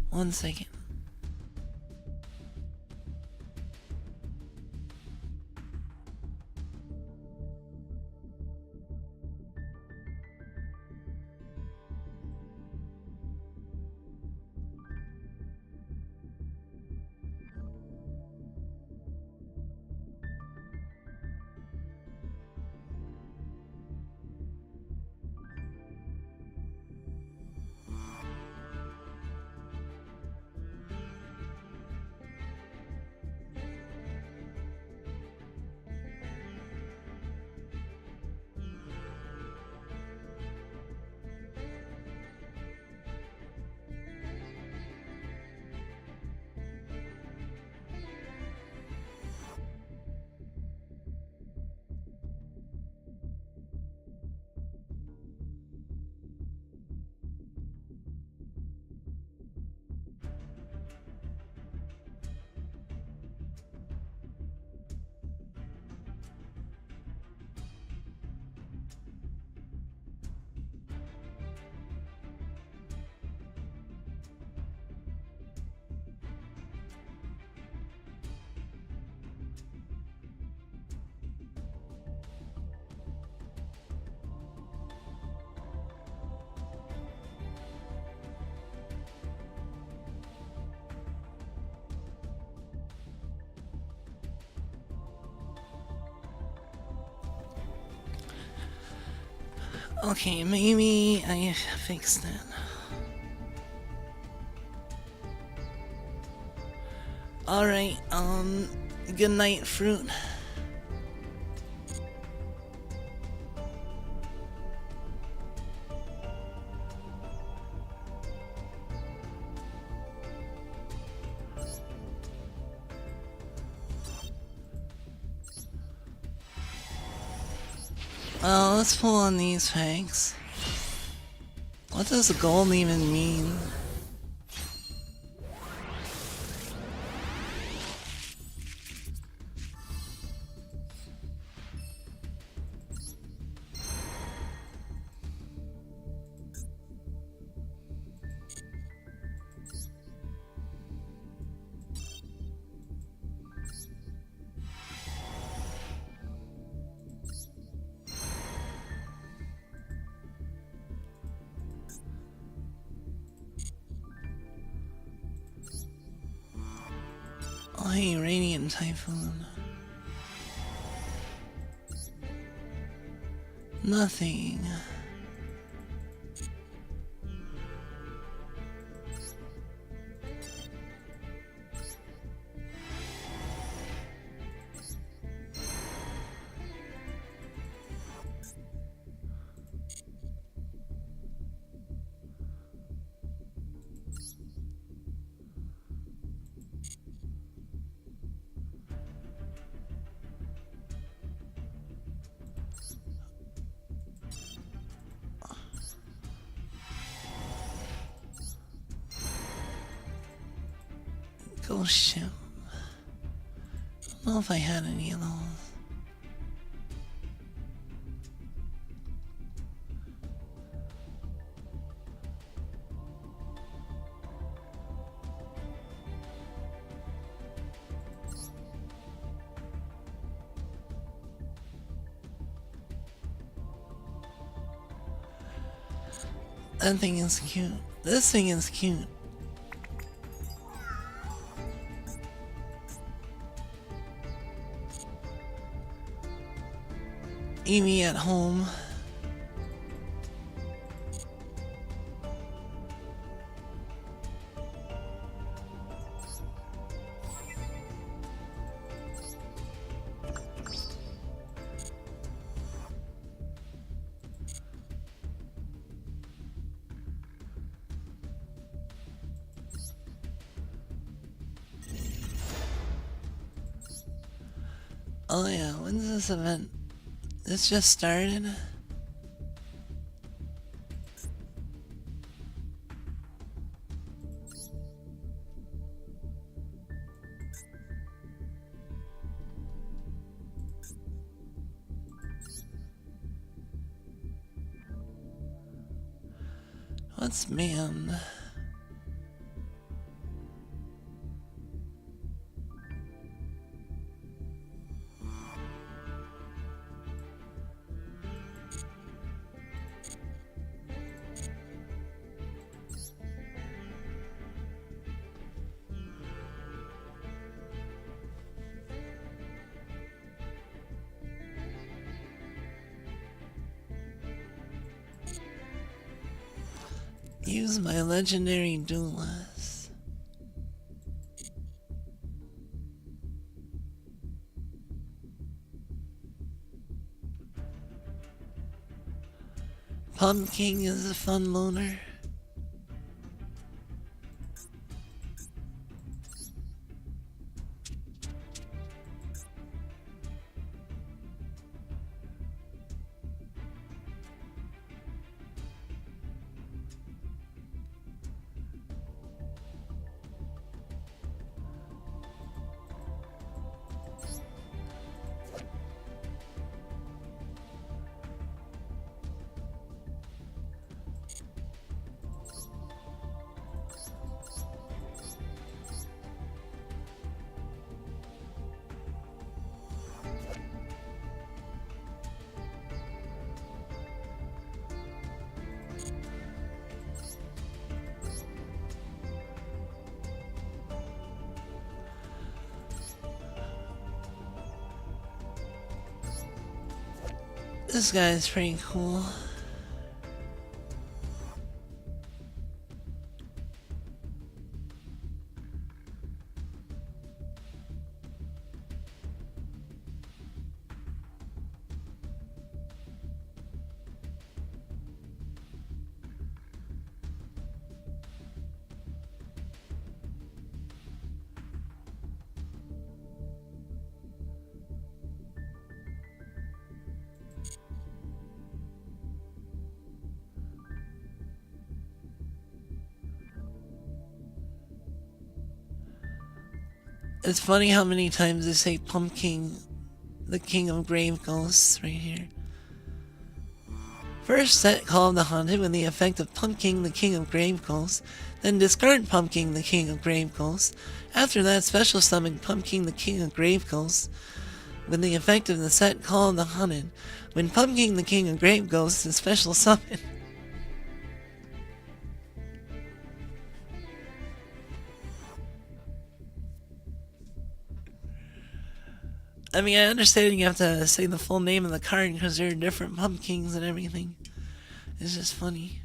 One second. Okay, maybe I fixed it. Alright, good night, fruit. Let's pull on these packs. What does gold even mean? Oh, hey, Radiant Typhoon. Nothing. Ghost ship. I don't know if I had any of those. That thing is cute. This thing is cute. Amy at home. Oh yeah, when's this event? This just started? What's man? Use my legendary duelist. Pumpkin is a fun loner. This guy's pretty cool. It's funny how many times they say Pumpkin, the king of grave ghosts, right here. First set Call of the Haunted with the effect of Pumpkin, the king of grave ghosts, then discard Pumpkin, the king of grave ghosts. After that, special summon Pumpkin, the king of grave ghosts with the effect of the set Call of the Haunted. When Pumpkin, the king of grave ghosts is special summon. I mean, I understand you have to say the full name of the card because there are different pumpkins and everything. It's just funny.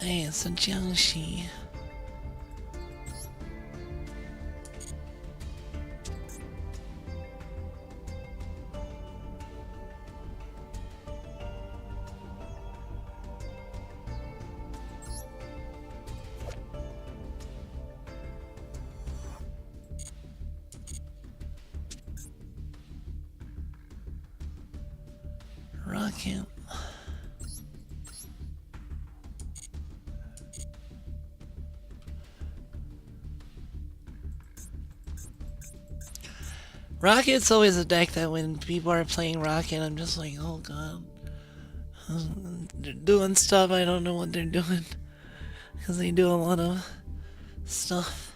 Hey, it's a Jiangxi. Rocket. Rocket's always a deck that when people are playing Rocket, I'm just like, oh god. They're doing stuff, I don't know what they're doing. Because they do a lot of stuff.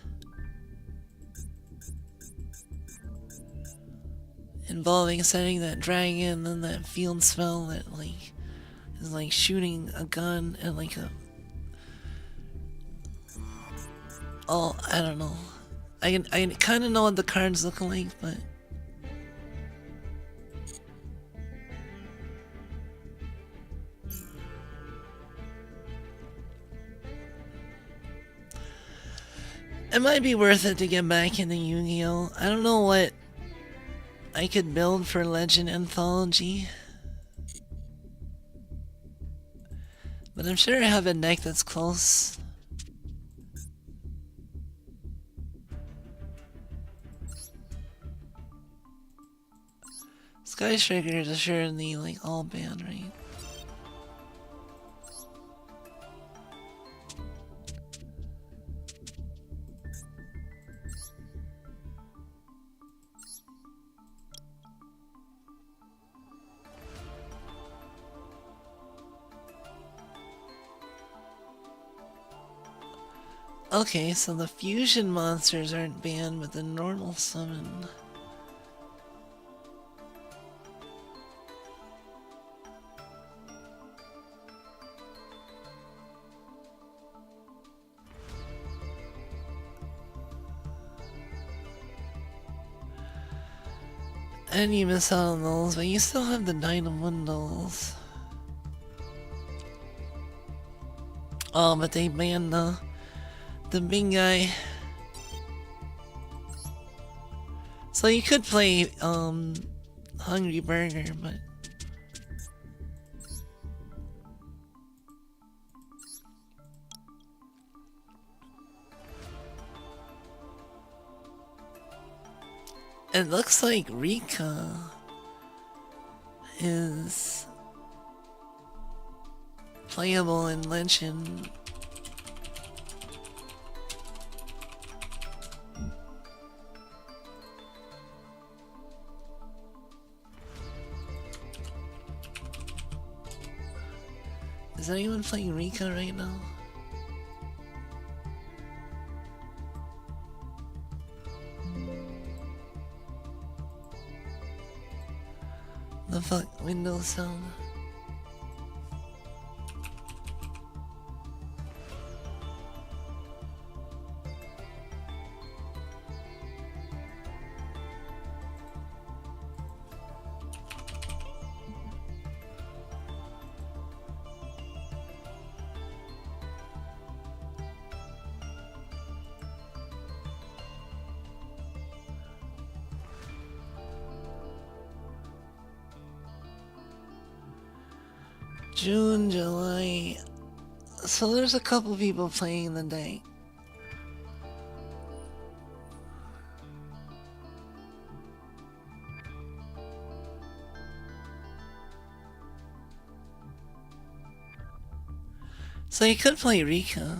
Involving setting that dragon and that field spell that like is like shooting a gun and like a... Oh, I don't know. I kind of know what the cards look like, but... It might be worth it to get back into Yu-Gi-Oh! I don't know what I could build for Legend Anthology. But I'm sure I have a deck that's close. Sky Striker is assuredly like all banned, right? Okay, so the fusion monsters aren't banned, but the normal summon... And you miss out on those, but you still have the Dynamundals. Oh, but they banned the big guy. So you could play Hungry Burger, but it looks like Rika is playable in Legend. Is anyone playing Rika right now? The fuck Windows sound? June, July. So there's a couple people playing the day. So you could play Rika.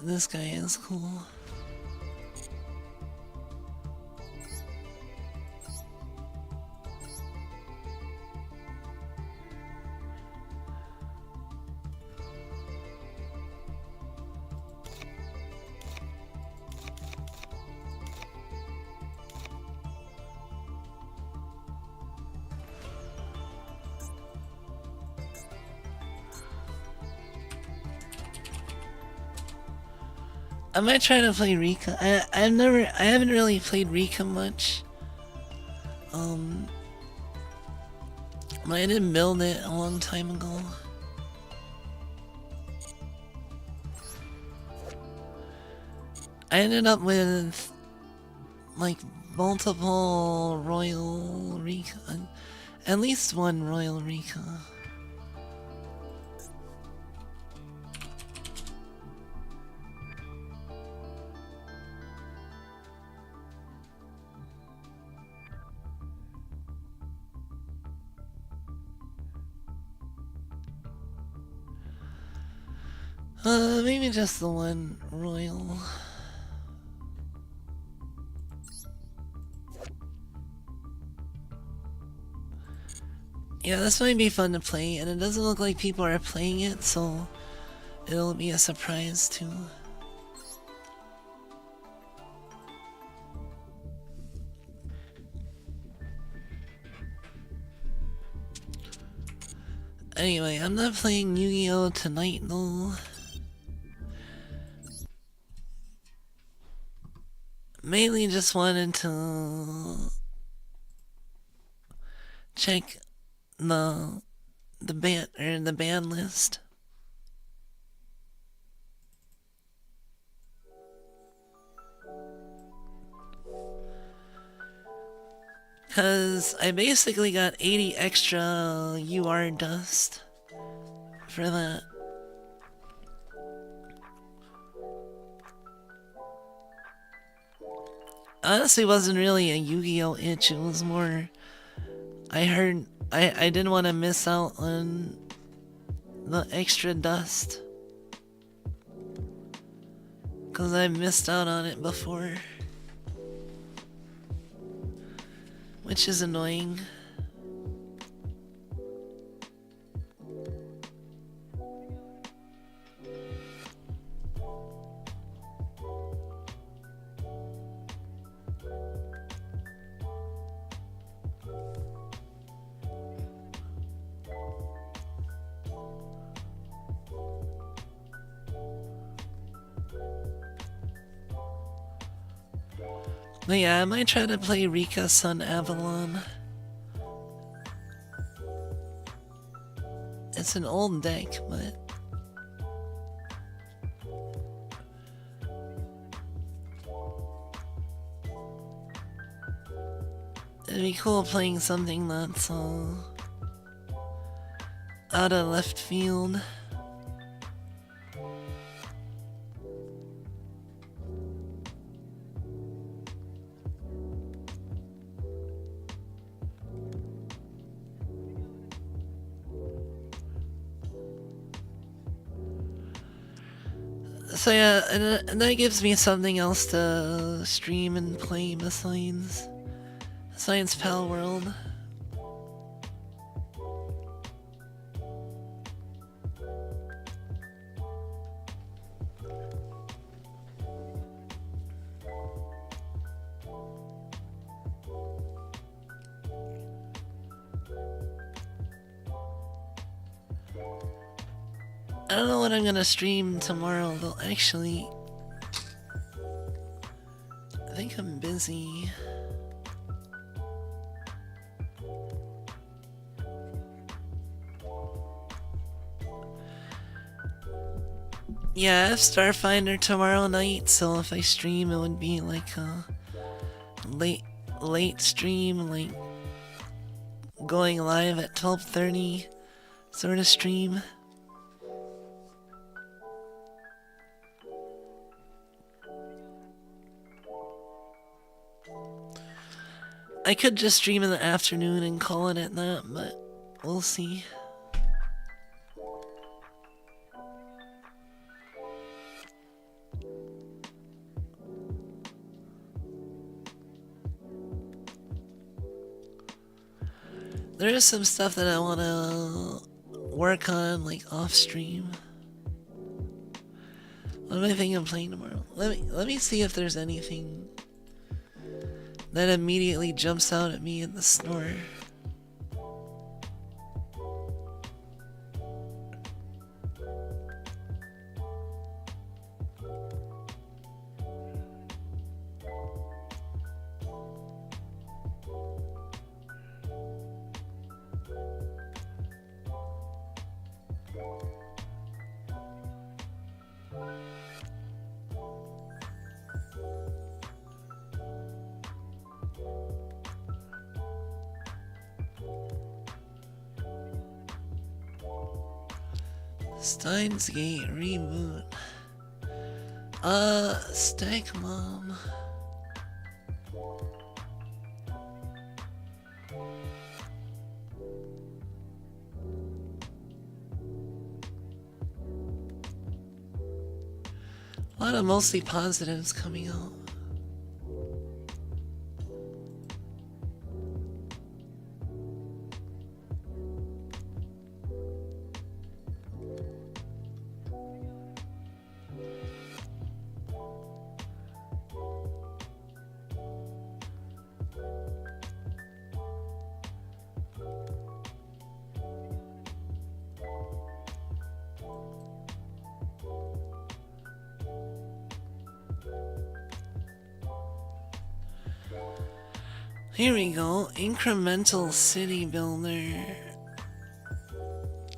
This guy is cool. I might try to play Rika. I haven't really played Rika much. I didn't build it a long time ago. I ended up with like multiple Royal Rika, at least one Royal Rika. Maybe just the one Royal. Yeah, this might be fun to play, and it doesn't look like people are playing it, so it'll be a surprise too. Anyway, I'm not playing Yu-Gi-Oh! Tonight though. Mainly just wanted to check the ban list. Cause I basically got 80 extra UR dust for that. Honestly, wasn't really a Yu-Gi-Oh! Itch, it was more I heard I didn't want to miss out on the extra dust. Cause I missed out on it before. Which is annoying. But yeah, I might try to play Rika Sun Avalon. It's an old deck, but it'd be cool playing something that's out of left field. So yeah, and that gives me something else to stream and play besides Science Pal World. I don't know what I'm gonna stream tomorrow though, actually. I think I'm busy. Yeah, I have Starfinder tomorrow night, so if I stream it would be like a late stream, like going live at 12:30 sort of stream. I could just stream in the afternoon and call it at that, but we'll see. There is some stuff that I want to work on, like off stream. What am I thinking of playing tomorrow? Let me see if there's anything that immediately jumps out at me in the snore. Steins Gate reboot. Stack Mom. A lot of mostly positives coming out. Here we go, incremental city builder.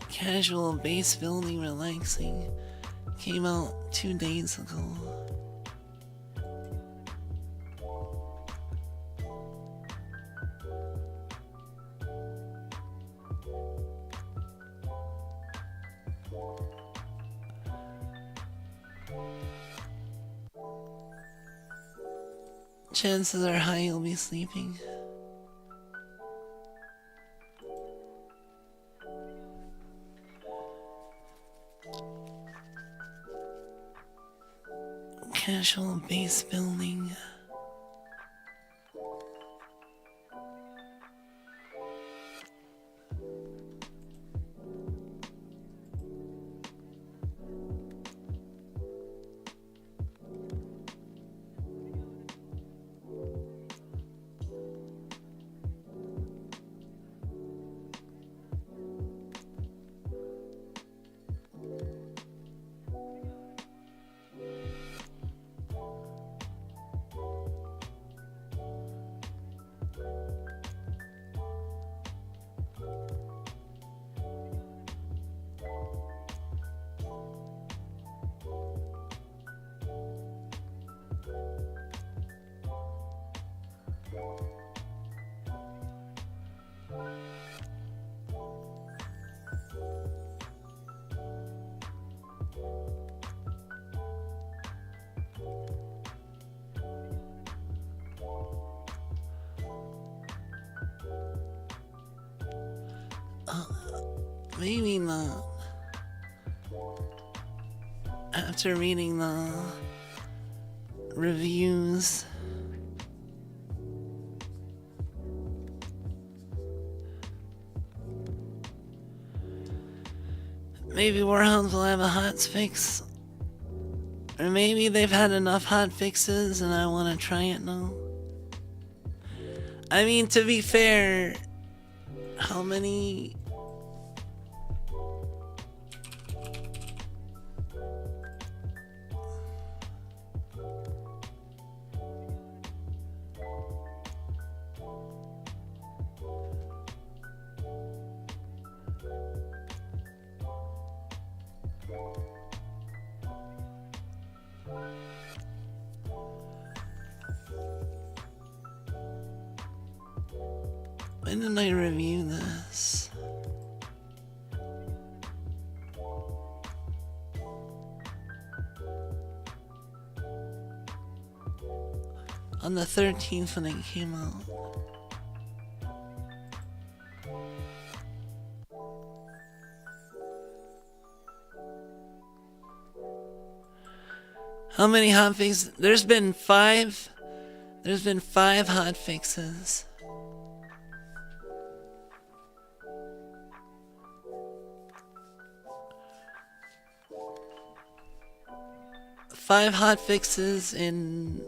Casual base building relaxing. Came out 2 days ago. Chances are high you'll be sleeping. Casual base building. Maybe not. After reading the reviews, maybe Warhounds will have a hot fix. Or maybe they've had enough hot fixes and I want to try it now. I mean, to be fair, how many... When did I review this? On the 13th when it came out. How many hotfixes? There's been 5 hotfixes. 5 hotfixes in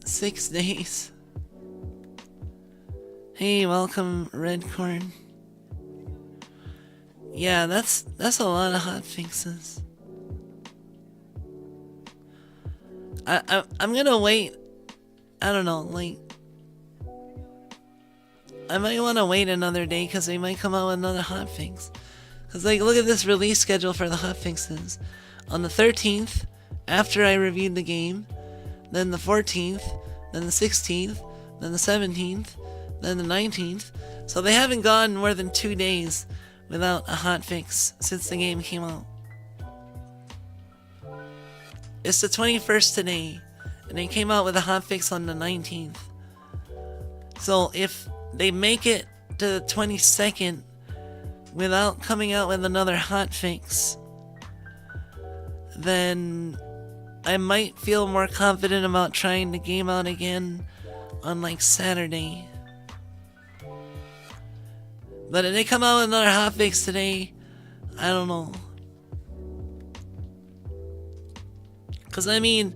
6 days. Hey, welcome, Redcorn. Yeah, that's a lot of hotfixes. I'm gonna wait. I don't know, like I might want to wait another day because they might come out with another hotfix. Because, like, look at this release schedule for the hotfixes. On the 13th, after I reviewed the game, then the 14th, then the 16th, then the 17th, then the 19th. So they haven't gone more than 2 days without a hotfix since the game came out. It's the 21st today, and they came out with a hotfix on the 19th. So if they make it to the 22nd without coming out with another hotfix, then I might feel more confident about trying the game out again on like Saturday. But if they come out with another hotfix today, I don't know. Because I mean,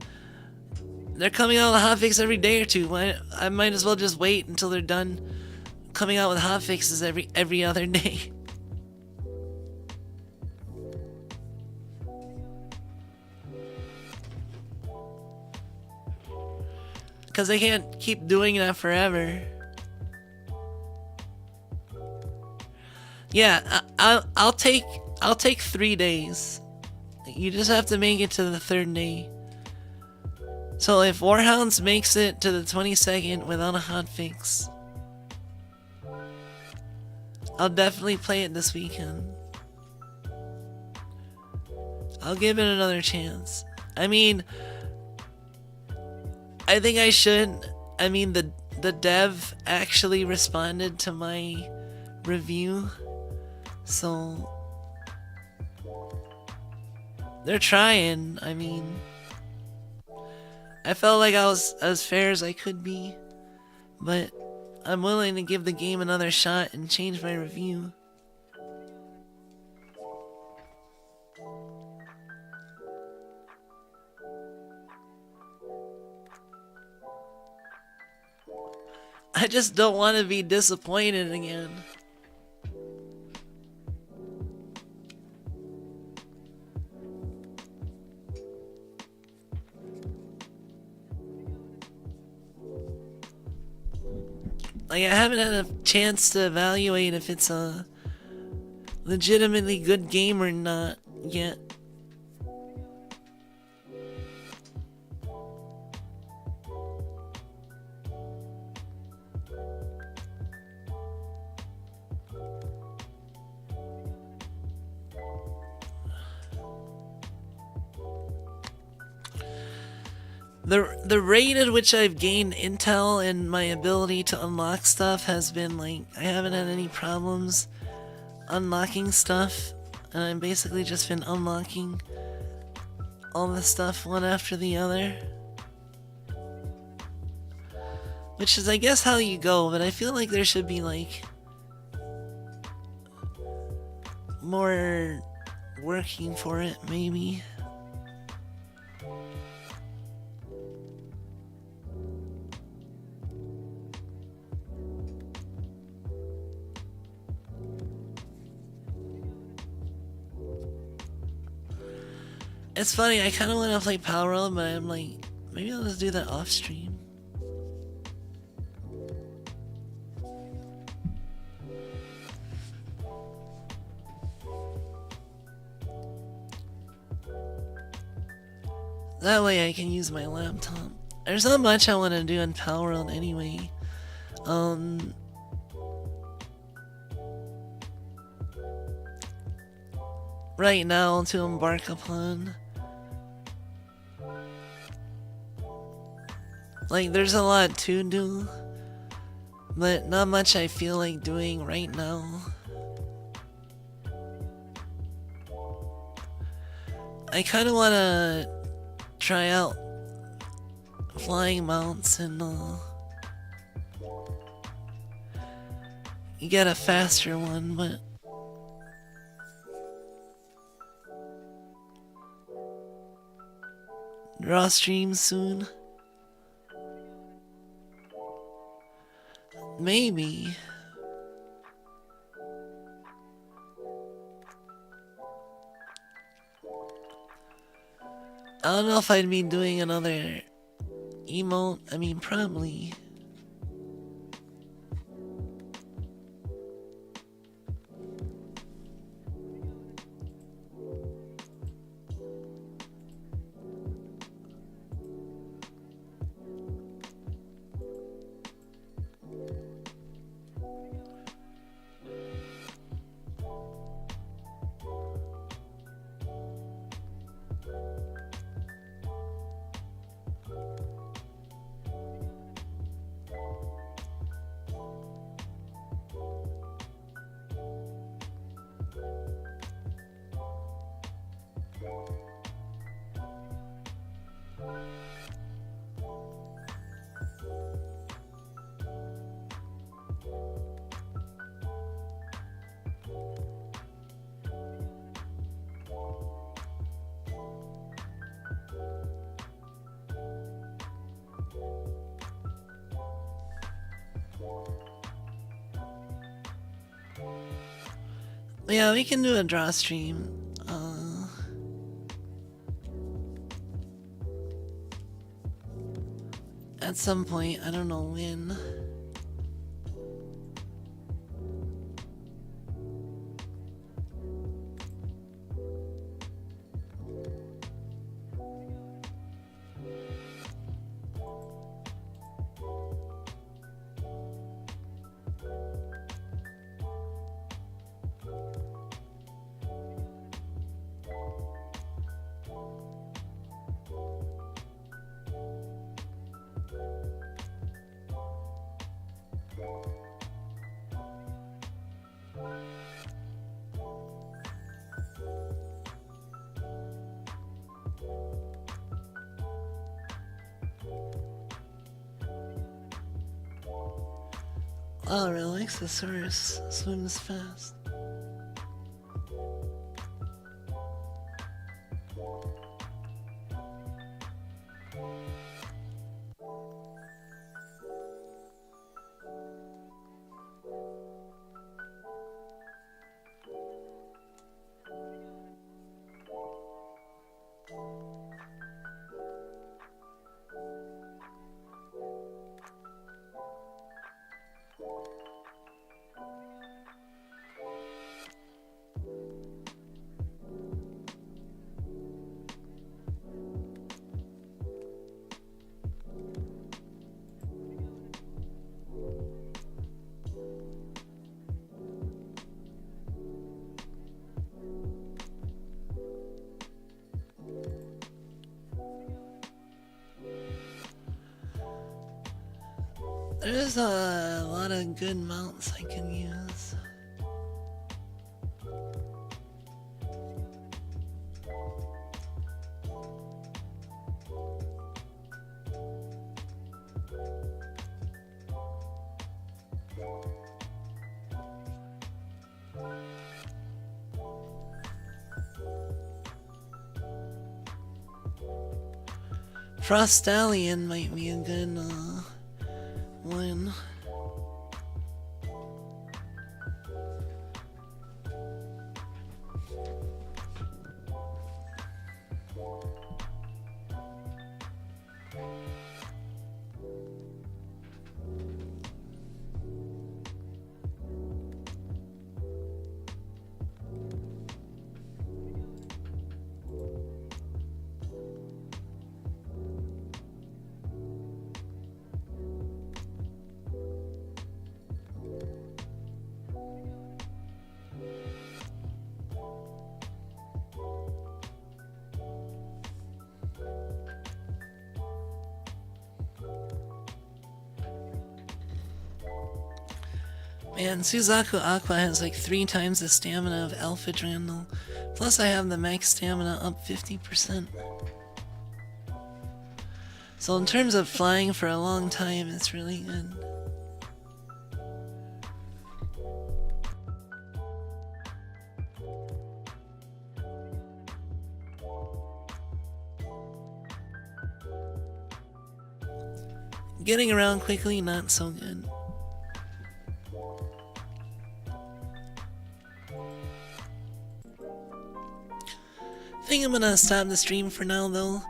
they're coming out with hotfix every day or two. I might as well just wait until they're done coming out with hotfixes every other day. Because they can't keep doing that forever. Yeah, I'll take 3 days. You just have to make it to the 3rd day. So if Warhounds makes it to the 22nd without a hotfix, I'll definitely play it this weekend. I'll give it another chance. I mean, I think I should. I mean, the dev actually responded to my review, so they're trying. I mean, I felt like I was as fair as I could be, but I'm willing to give the game another shot and change my review. I just don't want to be disappointed again. Like, I haven't had a chance to evaluate if it's a legitimately good game or not yet. The rate at which I've gained intel and my ability to unlock stuff has been like, I haven't had any problems unlocking stuff, and I've basically just been unlocking all the stuff one after the other. Which is, I guess, how you go, but I feel like there should be like more working for it, maybe. It's funny, I kind of want to play Power World, but I'm like, maybe I'll just do that off stream. That way I can use my laptop. There's not much I want to do in Power World anyway. Right now to embark upon. Like, there's a lot to do, but not much I feel like doing right now. I kind of want to try out flying mounts and get a faster one, but draw stream soon. Maybe. I don't know if I'd be doing another emote. I mean, probably. Yeah, we can do a draw stream. At some point, I don't know when. Oh, Relaxosaurus swims fast. There's a lot of good mounts I can use. Frostallion might be a good one. Man, Suzaku Aqua has like 3 times the stamina of Alpha Drandal. Plus I have the max stamina up 50%. So in terms of flying for a long time, it's really good. Getting around quickly, not so good. I think I'm gonna stop the stream for now though.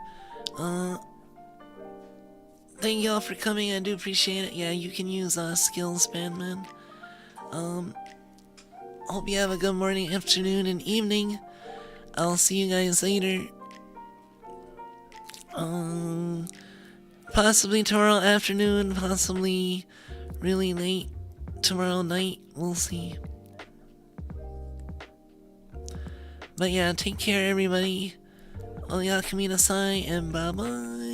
Thank y'all for coming, I do appreciate it. Yeah, you can use skills span, man. Hope you have a good morning, afternoon, and evening. I'll see you guys later. Possibly tomorrow afternoon, possibly really late tomorrow night, we'll see. But yeah, take care everybody. Oyakamina-sai and bye bye.